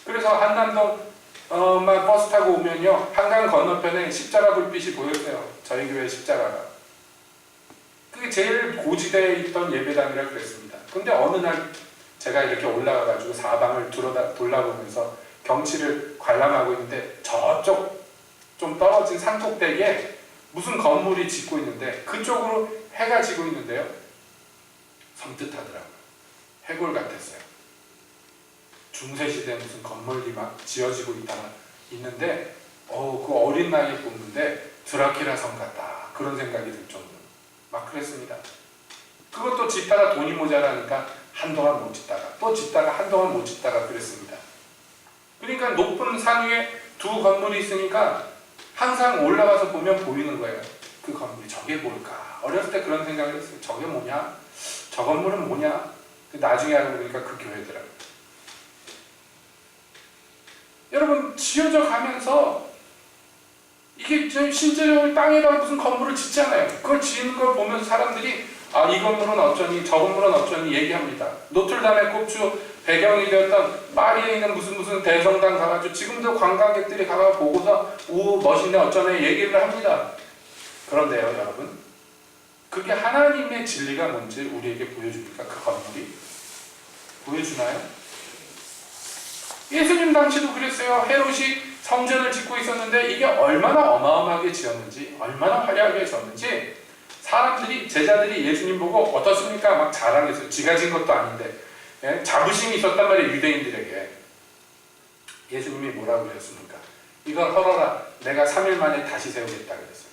그래서 한남동만 버스 타고 오면요 한강 건너편에 십자가 불빛이 보였어요. 저희 교회 십자가가. 그게 제일 고지대에 있던 예배당이라 그랬습니다. 근데 어느 날 제가 이렇게 올라가가지고 사방을 돌아보면서 경치를 관람하고 있는데 저쪽 좀 떨어진 산꼭대기에 무슨 건물이 짓고 있는데 그쪽으로 해가 지고 있는데요. 섬뜩하더라고요. 해골 같았어요. 중세시대 무슨 건물이 막 지어지고 있는데 그 어린 나이에 보는데 드라큘라 성 같다. 그런 생각이 들 정도로 막 그랬습니다. 그것도 짓다가 돈이 모자라니까 한동안 못 짓다가 또 짓다가 한동안 못 짓다가 그랬습니다. 그러니까 높은 산 위에 두 건물이 있으니까 항상 올라가서 보면 보이는 거예요. 그 건물이 저게 뭘까? 어렸을 때 그런 생각을 했어요. 저게 뭐냐? 저 건물은 뭐냐? 나중에 알고 보니까 그 교회더라고요. 여러분 지어져 가면서 이게 실제로 땅에다가 무슨 건물을 짓잖아요. 그걸 지은 걸 보면서 사람들이 이 건물은 어쩌니 저 건물은 어쩌니 얘기합니다. 노틀담의 꼽주 배경이 되었던 파리에 있는 무슨 대성당 가가지고 지금도 관광객들이 가가 보고서 멋있네 어쩌네 얘기를 합니다. 그런데요 여러분 그게 하나님의 진리가 뭔지 우리에게 보여줍니까? 그 건물이? 보여주나요? 예수님 당시도 그랬어요. 헤롯이 성전을 짓고 있었는데 이게 얼마나 어마어마하게 지었는지 얼마나 화려하게 지었는지 사람들이 제자들이 예수님 보고 어떻습니까? 막 자랑했어요. 지가 진 것도 아닌데 자부심이 있었단 말이에요. 유대인들에게. 예수님이 뭐라고 그랬습니까? 이걸 헐어라. 내가 3일 만에 다시 세우겠다 그랬어요.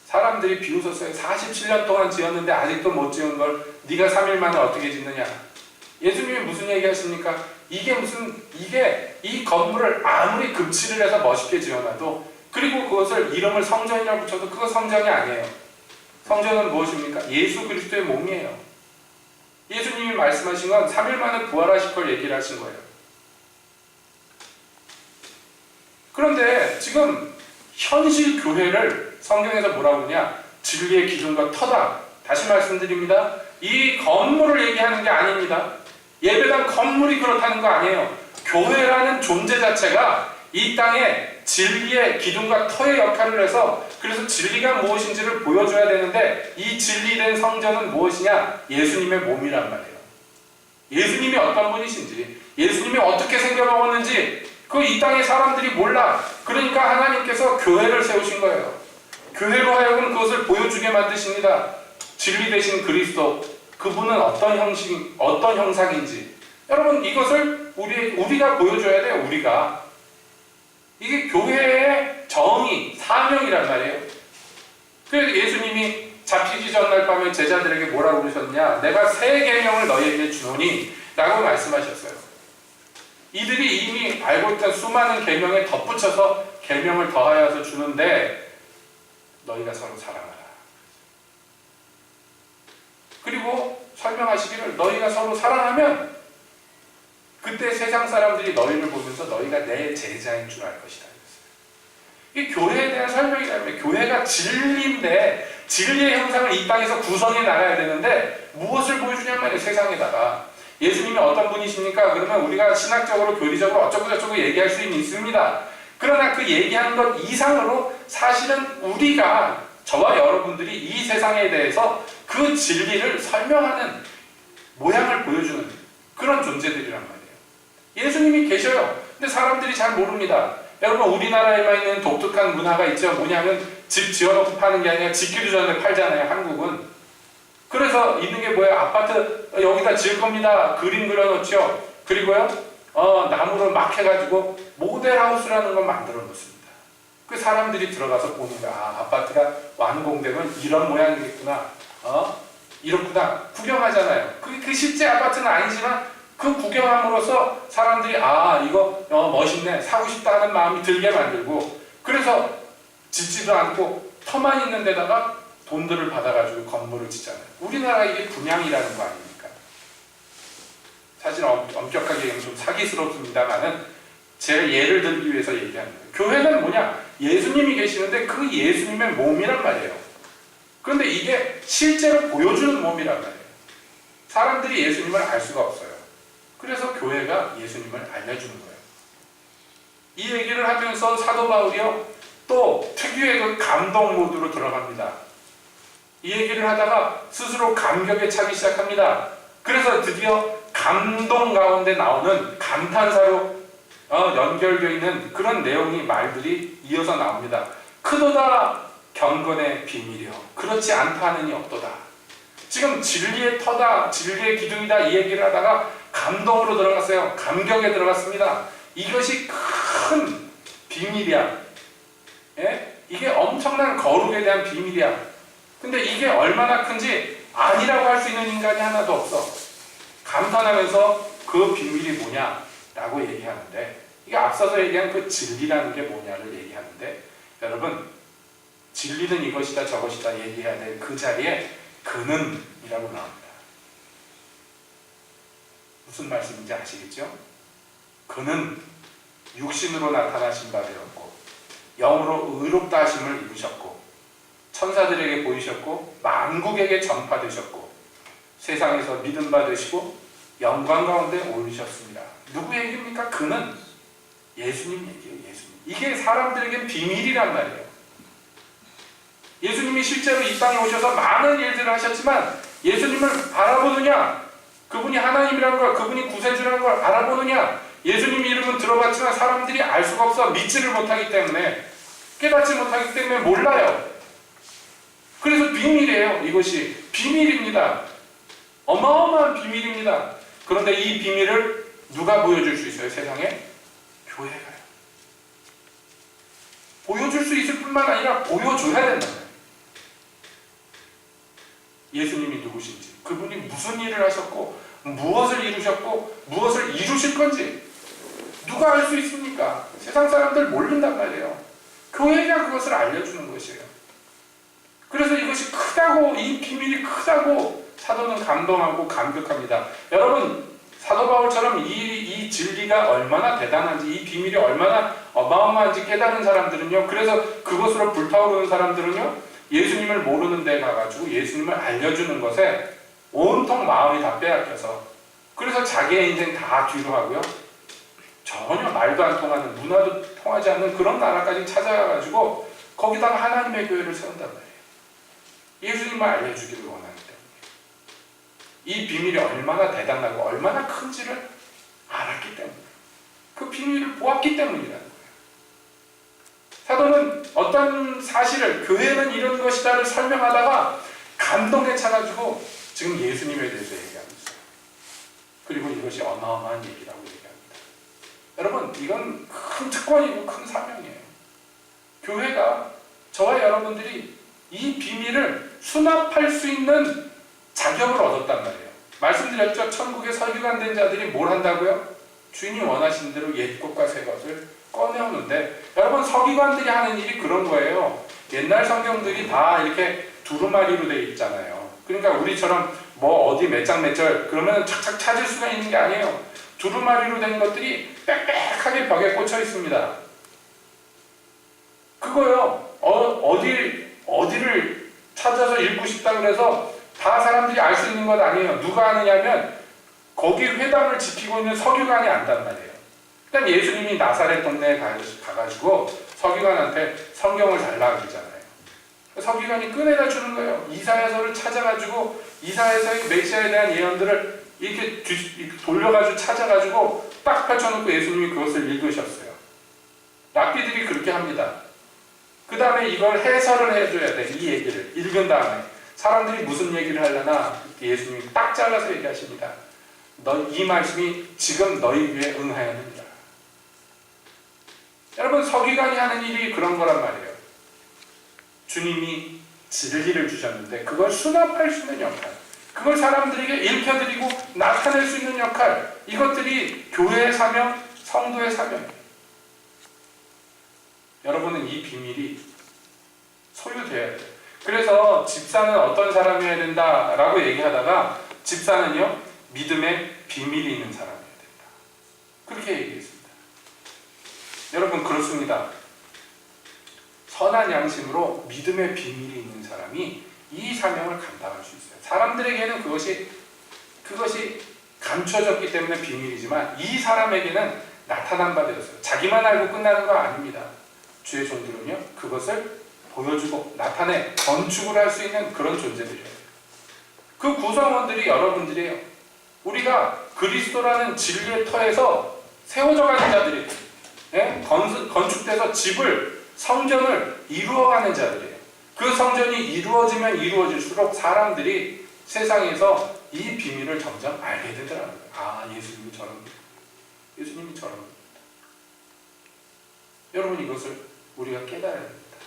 사람들이 비웃었어요. 47년 동안 지었는데 아직도 못 지은 걸 네가 3일 만에 어떻게 짓느냐. 예수님이 무슨 얘기 하십니까? 이게 이 건물을 아무리 급칠을 해서 멋있게 지어놔도 그리고 그것을 이름을 성전이라고 붙여도 그거 성전이 아니에요. 성전은 무엇입니까? 예수 그리스도의 몸이에요. 예수님이 말씀하신 건 3일 만에 부활하실 걸 얘기를 하신 거예요. 그런데 지금 현실 교회를 성경에서 뭐라고 하냐? 진리의 기준과 터다. 다시 말씀드립니다. 이 건물을 얘기하는 게 아닙니다. 예배당 건물이 그렇다는 거 아니에요. 교회라는 존재 자체가 이 땅에 진리의 기둥과 터의 역할을 해서 그래서 진리가 무엇인지를 보여줘야 되는데 이 진리된 성전은 무엇이냐? 예수님의 몸이란 말이에요. 예수님이 어떤 분이신지 예수님이 어떻게 생겨먹었는지 그 이 땅의 사람들이 몰라. 그러니까 하나님께서 교회를 세우신 거예요. 교회로 하여금 그것을 보여주게 만드십니다. 진리 되신 그리스도 그분은 어떤 형상인지 여러분 이것을 우리가 보여줘야 돼요. 우리가 이게 교회의 정의, 사명이란 말이에요. 그래서 예수님이 잡히기 전날 밤에 제자들에게 뭐라고 그러셨냐? 내가 새 계명을 너희에게 주노니 라고 말씀하셨어요. 이들이 이미 알고 있던 수많은 계명에 덧붙여서 계명을 더하여서 주는데 너희가 서로 사랑하라. 그리고 설명하시기를 너희가 서로 사랑하면 그때 세상 사람들이 너희를 보면서 너희가 내 제자인 줄 알 것이다. 이 교회에 대한 설명이라면 교회가 진리인데 진리의 형상을 이 땅에서 구성해 나가야 되는데 무엇을 보여주냐면 세상에다가 예수님이 어떤 분이십니까? 그러면 우리가 신학적으로 교리적으로 어쩌고저쩌고 얘기할 수는 있습니다. 그러나 그 얘기한 것 이상으로 사실은 우리가 저와 여러분들이 이 세상에 대해서 그 진리를 설명하는 모양을 보여주는 그런 존재들이란 말이에요. 예수님이 계셔요. 근데 사람들이 잘 모릅니다. 여러분 우리나라에만 있는 독특한 문화가 있죠. 뭐냐면 집 지어놓고 파는 게 아니라 짓기도 전에 팔잖아요. 한국은. 그래서 있는 게 뭐예요? 아파트 여기다 지을 겁니다. 그림 그려놓죠. 그리고요 나무로 막 해가지고 모델하우스라는 걸 만들어 놓습니다. 그 사람들이 들어가서 보는 거야. 아파트가 완공되면 이런 모양이겠구나. 이렇구나. 구경하잖아요. 그 실제 아파트는 아니지만 그 구경함으로써 사람들이 이거 멋있네. 사고 싶다는 마음이 들게 만들고 그래서 짓지도 않고 터만 있는 데다가 돈들을 받아가지고 건물을 짓잖아요. 우리나라 이게 분양이라는 거 아닙니까? 사실 엄격하게 얘기하면 좀 사기스럽습니다만은 제가 예를 들기 위해서 얘기하는 거예요. 교회는 뭐냐? 예수님이 계시는데 그 예수님의 몸이란 말이에요. 그런데 이게 실제로 보여주는 몸이란 말이에요. 사람들이 예수님을 알 수가 없어요. 그래서 교회가 예수님을 알려주는 거예요. 이 얘기를 하면서 사도 바울이요 또 특유의 그 감동 모드로 들어갑니다. 이 얘기를 하다가 스스로 감격에 차기 시작합니다. 그래서 드디어 감동 가운데 나오는 감탄사로 연결되어 있는 그런 내용이 말들이 이어서 나옵니다. 크도다 경건의 비밀이요 그렇지 않다 하느니 없도다. 지금 진리의 터다 진리의 기둥이다 이 얘기를 하다가 감동으로 들어갔어요. 감격에 들어갔습니다. 이것이 큰 비밀이야. 예? 이게 엄청난 거룩에 대한 비밀이야. 근데 이게 얼마나 큰지 아니라고 할 수 있는 인간이 하나도 없어. 감탄하면서 그 비밀이 뭐냐라고 얘기하는데 이게 앞서서 얘기한 그 진리라는 게 뭐냐를 얘기하는데 여러분 진리는 이것이다 저것이다 얘기해야 될 그 자리에 그는이라고 나옵니다. 무슨 말씀인지 아시겠죠? 그는 육신으로 나타나신 바 되었고 영으로 의롭다 하심을 입으셨고 천사들에게 보이셨고 만국에게 전파되셨고 세상에서 믿음 받으시고 영광 가운데 오르셨습니다. 누구 얘기입니까? 그는 예수님 얘기예요. 예수님. 이게 사람들에게 비밀이란 말이에요. 예수님이 실제로 이 땅에 오셔서 많은 일들을 하셨지만 예수님을 알아보느냐? 그분이 하나님이라는 걸, 그분이 구세주라는 걸 알아보느냐? 예수님 이름은 들어봤지만 사람들이 알 수가 없어. 믿지를 못하기 때문에 깨닫지 못하기 때문에 몰라요. 그래서 비밀이에요. 이것이 비밀입니다. 어마어마한 비밀입니다. 그런데 이 비밀을 누가 보여줄 수 있어요? 세상에? 교회가요. 보여줄 수 있을 뿐만 아니라 보여줘야 된다. 예수님이 누구신지, 그분이 무슨 일을 하셨고 무엇을 이루셨고 무엇을 이루실 건지 누가 알 수 있습니까? 세상 사람들 모른단 말이에요. 교회가 그것을 알려주는 것이에요. 그래서 이것이 크다고, 이 비밀이 크다고 사도는 감동하고 감격합니다. 여러분, 사도 바울처럼 이 진리가 얼마나 대단한지, 이 비밀이 얼마나 어마어마한지 깨달은 사람들은요, 그래서 그것으로 불타오르는 사람들은요, 예수님을 모르는 데 가가지고 예수님을 알려주는 것에 온통 마음이 다 빼앗겨서, 그래서 자기의 인생 다 뒤로 하고요, 전혀 말도 안 통하는, 문화도 통하지 않는 그런 나라까지 찾아가가지고 거기다가 하나님의 교회를 세운단 말이에요. 예수님을 알려주기를 원하기 때문에. 이 비밀이 얼마나 대단하고 얼마나 큰지를 알았기 때문에, 그 비밀을 보았기 때문이라는 거예요. 사도는 어떤 사실을, 교회는 이런 것이다를 설명하다가 감동에 차가지고 지금 예수님에 대해서 얘기하고 있어요. 그리고 이것이 어마어마한 얘기라고 얘기합니다. 여러분, 이건 큰 특권이고 큰 사명이에요. 교회가, 저와 여러분들이 이 비밀을 수납할 수 있는 자격을 얻었단 말이에요. 말씀드렸죠? 천국에 서기관 된 자들이 뭘 한다고요? 주인이 원하신 대로 옛 것과 새 것을 꺼내오는데, 여러분, 서기관들이 하는 일이 그런 거예요. 옛날 성경들이 다 이렇게 두루마리로 되어 있잖아요. 그러니까 우리처럼 뭐 어디 몇 장 몇 절 그러면 착착 찾을 수가 있는 게 아니에요. 두루마리로 된 것들이 빽빽하게 벽에 꽂혀 있습니다. 그거요, 어디를 찾아서 읽고 싶다 그래서 다 사람들이 알 수 있는 것 아니에요. 누가 아느냐면 거기 회당을 지키고 있는 서기관이 안단 말이에요. 그러니까 예수님이 나사렛 동네에 가가지고 서기관한테 성경을 달라 그러잖아요. 서기관이 꺼내다 주는 거예요. 이사야서를 찾아가지고 이사야서의 메시아에 대한 예언들을 이렇게 돌려가지고 찾아가지고 딱 펼쳐놓고 예수님이 그것을 읽으셨어요. 랍비들이 그렇게 합니다. 그 다음에 이걸 해설을 해줘야 돼. 이 얘기를 읽은 다음에 사람들이 무슨 얘기를 하려나 예수님이 딱 잘라서 얘기하십니다. 이 말씀이 지금 너희 귀에 응하였느니라. 여러분, 서기관이 하는 일이 그런 거란 말이에요. 주님이 진리를 주셨는데 그걸 수납할 수 있는 역할, 그걸 사람들에게 읽혀드리고 나타낼 수 있는 역할, 이것들이 교회의 사명, 성도의 사명이에요. 여러분은 이 비밀이 소유돼야 돼요. 그래서 집사는 어떤 사람이어야 된다라고 얘기하다가 집사는요, 믿음의 비밀이 있는 사람이어야 된다. 그렇게 얘기했습니다. 여러분, 그렇습니다. 선한 양심으로 믿음의 비밀이 있는 사람이 이 사명을 감당할 수 있어요. 사람들에게는 그것이 감춰졌기 때문에 비밀이지만 이 사람에게는 나타난 바 되었어요. 자기만 알고 끝나는 거 아닙니다. 주의 종들은요, 그것을 보여주고 나타내 건축을 할 수 있는 그런 존재들이에요. 그 구성원들이 여러분들이에요. 우리가 그리스도라는 진리의 터에서 세워져 가는 자들이에요. 네? 건축돼서 집을, 성전을 이루어가는 자들이에요. 그 성전이 이루어지면 이루어질수록 사람들이 세상에서 이 비밀을 점점 알게 되더라고요. 아, 예수님이 저런 분이다. 예수님이 저런 분이다. 여러분, 이것을 우리가 깨달아야 됩니다.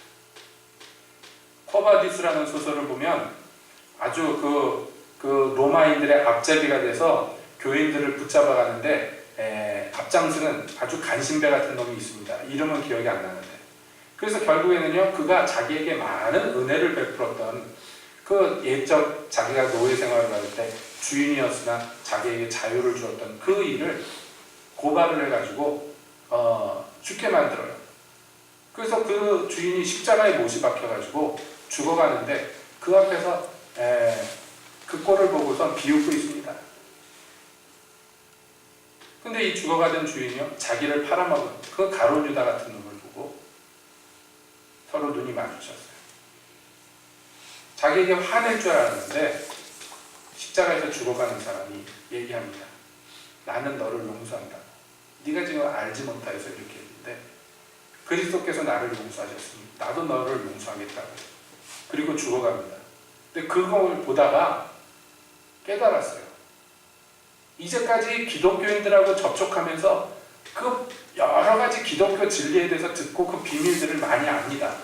코바디스라는 소설을 보면 아주 그 로마인들의 앞제비가 돼서 교인들을 붙잡아 가는데 앞장서는 아주 간신배 같은 놈이 있습니다. 이름은 기억이 안 나는데. 그래서 결국에는요, 그가 자기에게 많은 은혜를 베풀었던 그 옛적 자기가 노예 생활을 할 때 주인이었으나 자기에게 자유를 주었던 그 일을 고발을 해가지고 죽게 만들어요. 그래서 그 주인이 십자가에 못이 박혀가지고 죽어가는데 그 앞에서 그 꼴을 보고선 비웃고 있습니다. 근데 이 죽어가던 주인이요, 자기를 팔아먹은 그 가룟 유다 같은 놈을 보고 서로 눈이 마주쳤어요. 자기에게 화낼 줄 알았는데 십자가에서 죽어가는 사람이 얘기합니다. 나는 너를 용서한다. 네가 지금 알지 못하여서 이렇게 했는데 그리스도께서 나를 용서하셨으니 나도 너를 용서하겠다고. 그리고 죽어갑니다. 근데 그걸 보다가 깨달았어요. 이제까지 기독교인들하고 접촉하면서 그 여러 가지 기독교 진리에 대해서 듣고 그 비밀들을 많이 압니다.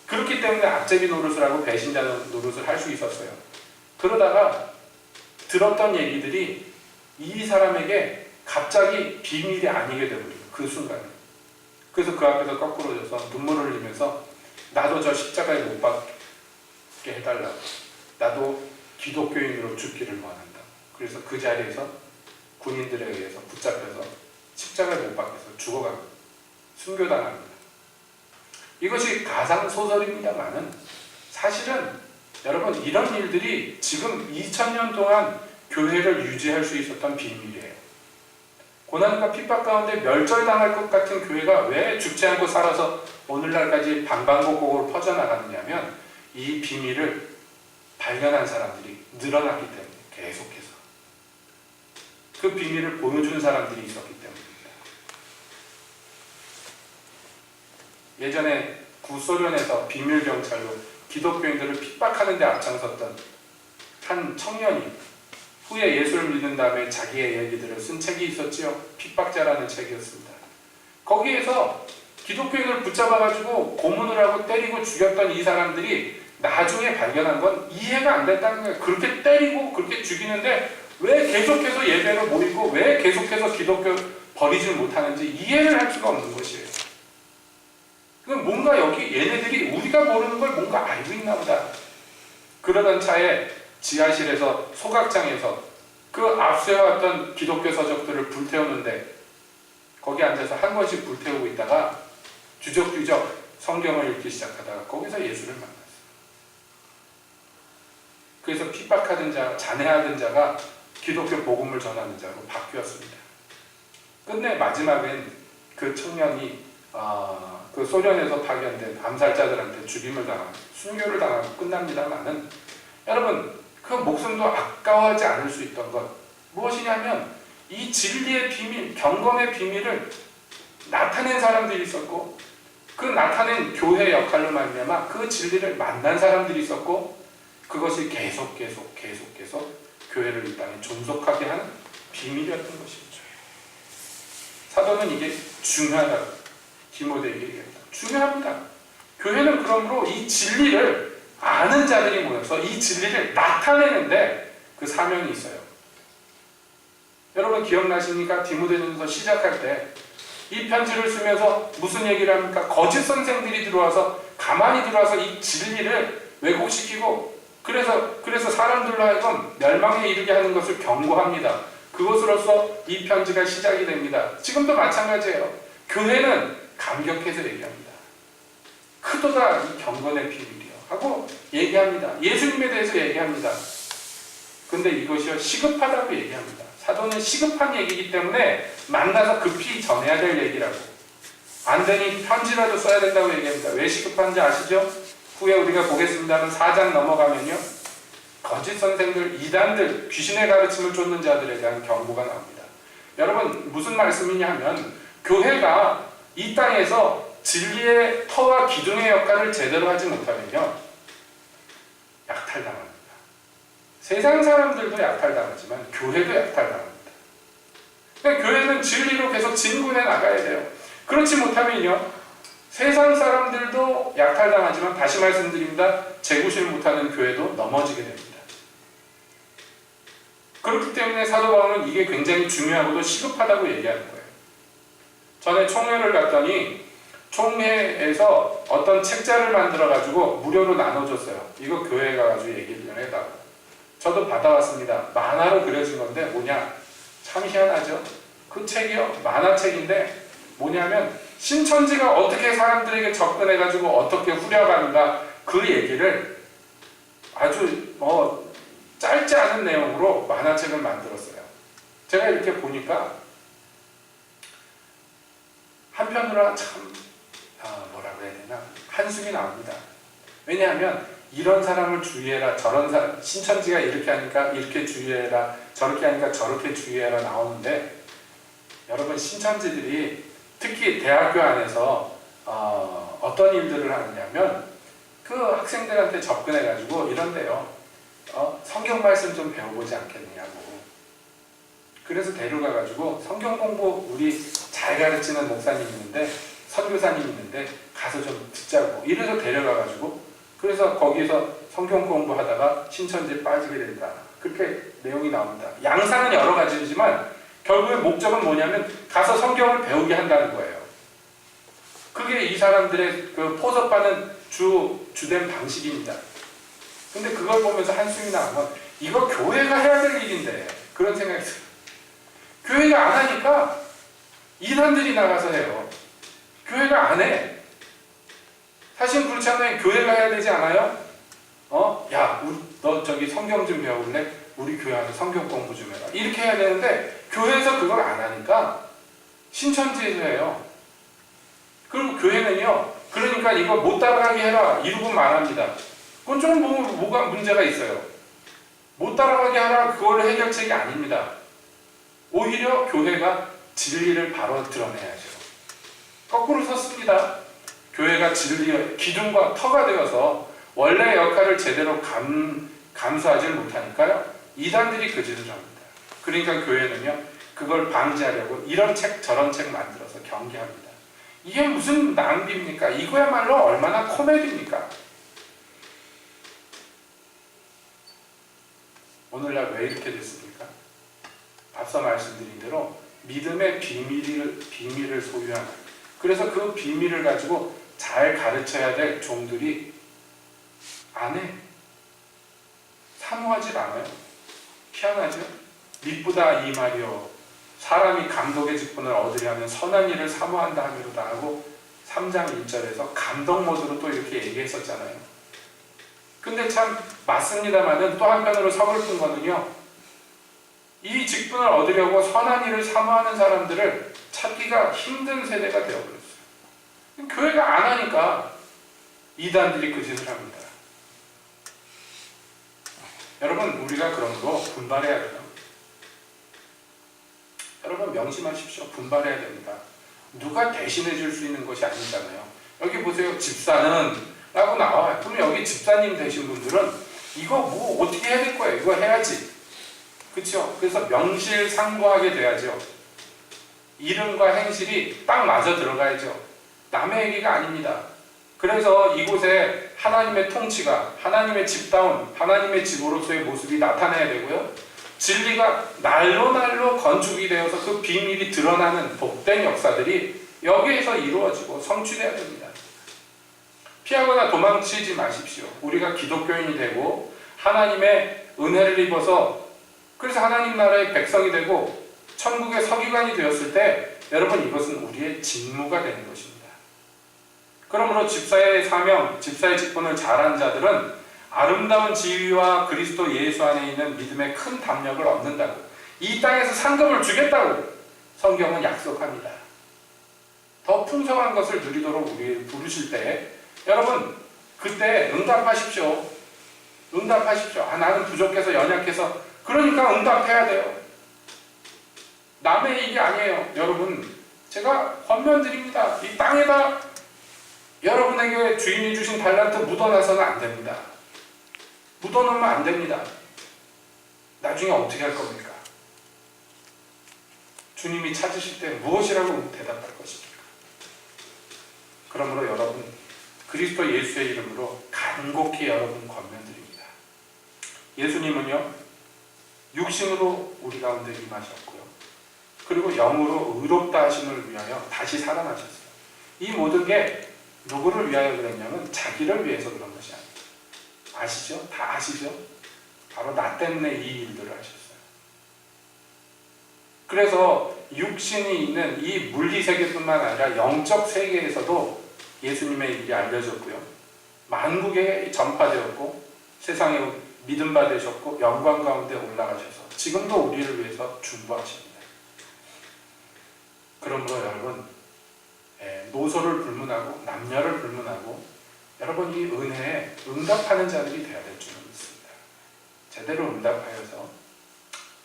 그렇기 때문에 앞제비 노릇을 하고 배신자 노릇을 할 수 있었어요. 그러다가 들었던 얘기들이 이 사람에게 갑자기 비밀이 아니게 되버려요. 그 순간에. 그래서 그 앞에서 거꾸로 져서 눈물을 흘리면서 나도 저 십자가에 못 박게 해달라고. 나도 기독교인으로 죽기를 원한다. 그래서 그 자리에서 군인들에 의해서 붙잡혀서 십자가에 못 박혀서 죽어갑니다. 순교당합니다. 이것이 가상소설입니다만은 사실은 여러분, 이런 일들이 지금 2000년 동안 교회를 유지할 수 있었던 비밀이에요. 고난과 핍박 가운데 멸절당할 것 같은 교회가 왜 죽지 않고 살아서 오늘날까지 방방곡곡으로 퍼져나가느냐면 이 비밀을 발견한 사람들이 늘어났기 때문에 계속해서 그 비밀을 보여주는 사람들이 있었기 때문입니다. 예전에 구소련에서 비밀경찰로 기독교인들을 핍박하는 데 앞장섰던 한 청년이 후에 예수를 믿은 다음에 자기의 얘기들을 쓴 책이 있었지요. 핍박자라는 책이었습니다. 거기에서 기독교인을 붙잡아가지고 고문을 하고 때리고 죽였던 이 사람들이 나중에 발견한 건 이해가 안 됐다는 거예요. 그렇게 때리고 그렇게 죽이는데 왜 계속해서 예배로 모이고 왜 계속해서 기독교 버리지 못하는지 이해를 할 수가 없는 것이에요. 그럼 뭔가 여기 얘네들이 우리가 모르는 걸 뭔가 알고 있나 보다. 그러던 차에 지하실에서 소각장에서 그 압수해왔던 기독교 서적들을 불태우는데 거기 앉아서 한 권씩 불태우고 있다가 주적주적 성경을 읽기 시작하다가 거기서 예수를 만났어요. 그래서 핍박하던 자, 잔해하던 자가 기독교 복음을 전하는 자로 바뀌었습니다. 끝내 마지막엔 그 청년이 그 소련에서 파견된 암살자들한테 죽임을 당하고 순교를 당하고 끝납니다만은, 여러분 그 목숨도 아까워하지 않을 수 있던 것 무엇이냐면, 이 진리의 비밀, 경건의 비밀을 나타낸 사람들이 있었고, 그 나타낸 교회 역할로 말미암아 그 진리를 만난 사람들이 있었고, 그것이 계속 교회를 이 땅에 존속하게 하는 비밀이었던 것이죠. 사도는 이게 중요하다고 디모데에게 얘기합니다. 중요합니다. 교회는 그러므로 이 진리를 아는 자들이 모여서 이 진리를 나타내는데 그 사명이 있어요. 여러분 기억나십니까? 디모데전서 시작할 때 이 편지를 쓰면서 무슨 얘기를 합니까? 거짓 선생들이 들어와서 가만히 들어와서 이 진리를 왜곡시키고 그래서 사람들로 하여금 멸망에 이르게 하는 것을 경고합니다. 그것으로서 이 편지가 시작이 됩니다. 지금도 마찬가지예요. 교회는 감격해서 얘기합니다. 크도다 이 경건의 비밀이요 하고 얘기합니다. 예수님에 대해서 얘기합니다. 근데 이것이요 시급하다고 얘기합니다. 사도는 시급한 얘기이기 때문에 만나서 급히 전해야 될 얘기라고, 안 되니 편지라도 써야 된다고 얘기합니다. 왜 시급한지 아시죠? 후에 우리가 보겠습니다는 4장 넘어가면요, 거짓 선생들, 이단들, 귀신의 가르침을 쫓는 자들에 대한 경고가 나옵니다. 여러분 무슨 말씀이냐 하면, 교회가 이 땅에서 진리의 터와 기둥의 역할을 제대로 하지 못하면요 약탈당합니다. 세상 사람들도 약탈당하지만 교회도 약탈당합니다. 그러니까 교회는 진리로 계속 진군해 나가야 돼요. 그렇지 못하면요 세상 사람들도 약탈당하지만, 다시 말씀드립니다, 재구실 못하는 교회도 넘어지게 됩니다. 그렇기 때문에 사도 바울은 이게 굉장히 중요하고도 시급하다고 얘기하는 거예요. 전에 총회를 갔더니 총회에서 어떤 책자를 만들어 가지고 무료로 나눠줬어요. 이거 교회에 가가지고 얘기를 좀 해달라고. 저도 받아왔습니다. 만화로 그려진 건데 뭐냐, 참 희한하죠. 그 책이요 만화책인데 뭐냐면 신천지가 어떻게 사람들에게 접근해가지고 어떻게 후려가는가, 그 얘기를 아주 짧지 않은 내용으로 만화책을 만들었어요. 제가 이렇게 보니까 한편으로 참 뭐라고 해야 되나, 한숨이 나옵니다. 왜냐하면 이런 사람을 주의해라, 저런 사람, 신천지가 이렇게 하니까 이렇게 주의해라, 저렇게 하니까 저렇게 주의해라 나오는데, 여러분 신천지들이 특히 대학교 안에서 어떤 일들을 하느냐면, 그 학생들한테 접근해가지고 이런데요, 성경 말씀 좀 배워보지 않겠느냐고. 그래서 데려가가지고 성경 공부, 우리 잘 가르치는 목사님 있는데, 선교사님 있는데 가서 좀 듣자고, 이래서 데려가가지고, 그래서 거기서 성경 공부하다가 신천지에 빠지게 된다, 그렇게 내용이 나옵니다. 양상은 여러 가지지만 결국에 목적은 뭐냐면 가서 성경을 배우게 한다는 거예요. 그게 이 사람들의 그 포섭하는 주된 방식입니다. 근데 그걸 보면서 한숨이 나면, 이거 교회가 해야 될 일인데, 그런 생각이 들어요. 교회가 안 하니까 이단들이 나가서 해요. 교회가 안 해. 사실 그렇지 않아요? 교회가 해야 되지 않아요? 야, 너 저기 성경 좀 배워볼래? 우리 교회 와서 성경 공부 좀 해라. 이렇게 해야 되는데 교회에서 그걸 안 하니까 신천지에서 해요. 그리고 교회는요, 그러니까 이거 못 따라가게 해라 이러고 말합니다. 그건 좀 뭐가 문제가 있어요. 못 따라가게 하라, 그걸로 해결책이 아닙니다. 오히려 교회가 진리를 바로 드러내야죠. 거꾸로 섰습니다. 교회가 진리의 기둥과 터가 되어서 원래 역할을 제대로 감수하지 못하니까요, 이단들이 그 짓을 합니다. 그러니까 교회는요 그걸 방지하려고 이런 책 저런 책 만들어서 경계합니다. 이게 무슨 낭비입니까? 이거야말로 얼마나 코미디입니까? 오늘날 왜 이렇게 됐습니까? 앞서 말씀드린 대로 믿음의 비밀을 소유하는, 그래서 그 비밀을 가지고 잘 가르쳐야 될 종들이 안 해. 사모하지 않아요. 희한하죠? 미쁘다 이 말이요, 사람이 감독의 직분을 얻으려면 선한 일을 사모한다 하기로다 하고 3장 1절에서 감독 모드로 또 이렇게 얘기했었잖아요. 근데 참 맞습니다만은 또 한편으로 서글픈 거는요, 이 직분을 얻으려고 선한 일을 사모하는 사람들을 찾기가 힘든 세대가 되어버렸어요. 교회가 안 하니까 이단들이 그 짓을 합니다. 여러분, 우리가 그러므로 분발해야 돼요. 여러분, 명심하십시오. 분발해야 됩니다. 누가 대신해 줄 수 있는 것이 아니잖아요. 여기 보세요. 집사는 라고 나와요. 그럼 여기 집사님 되신 분들은 이거 뭐 어떻게 해야 될 거예요? 이거 해야지. 그렇죠? 그래서 명실상부하게 돼야죠. 이름과 행실이 딱 맞아 들어가야죠. 남의 얘기가 아닙니다. 그래서 이곳에 하나님의 통치가, 하나님의 집다운, 하나님의 집으로서의 모습이 나타나야 되고요. 진리가 날로 날로 건축이 되어서 그 비밀이 드러나는 복된 역사들이 여기에서 이루어지고 성취되어야 됩니다. 피하거나 도망치지 마십시오. 우리가 기독교인이 되고 하나님의 은혜를 입어서 그래서 하나님 나라의 백성이 되고 천국의 서기관이 되었을 때 여러분 이것은 우리의 직무가 되는 것입니다. 그러므로 집사의 사명, 집사의 직분을 잘한 자들은 아름다운 지위와 그리스도 예수 안에 있는 믿음의 큰 담력을 얻는다고, 이 땅에서 상급을 주겠다고 성경은 약속합니다. 더 풍성한 것을 누리도록 우리를 부르실 때 여러분 그때 응답하십시오. 응답하십시오. 나는 부족해서 연약해서, 그러니까 응답해야 돼요. 남의 일이 아니에요. 여러분, 제가 권면드립니다. 이 땅에다 여러분에게 주인이 주신 달란트 묻어놔서는 안 됩니다. 묻어놓으면 안 됩니다. 나중에 어떻게 할 겁니까? 주님이 찾으실 때 무엇이라고 대답할 것입니까? 그러므로 여러분, 그리스도 예수의 이름으로 간곡히 여러분 권면드립니다. 예수님은요, 육신으로 우리 가운데 임하셨고요. 그리고 영으로 의롭다 하심을 위하여 다시 살아나셨어요. 이 모든 게 누구를 위하여 그랬냐면 자기를 위해서 그런 것이 아닙니다. 아시죠? 다 아시죠? 바로 나 때문에 이 일들을 하셨어요. 그래서 육신이 있는 이 물리 세계뿐만 아니라 영적 세계에서도 예수님의 일이 알려졌고요. 만국에 전파되었고 세상에 믿음바 되셨고 영광 가운데 올라가셔서 지금도 우리를 위해서 중보하십니다. 그러므로 여러분, 노소를 불문하고 남녀를 불문하고 여러분 이 은혜에 응답하는 자들이 되어야 될 줄을 믿습니다. 제대로 응답하여서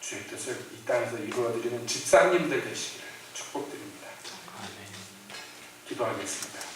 주의 뜻을 이 땅에서 이루어드리는 집사님들 되시기를 축복드립니다. 기도하겠습니다.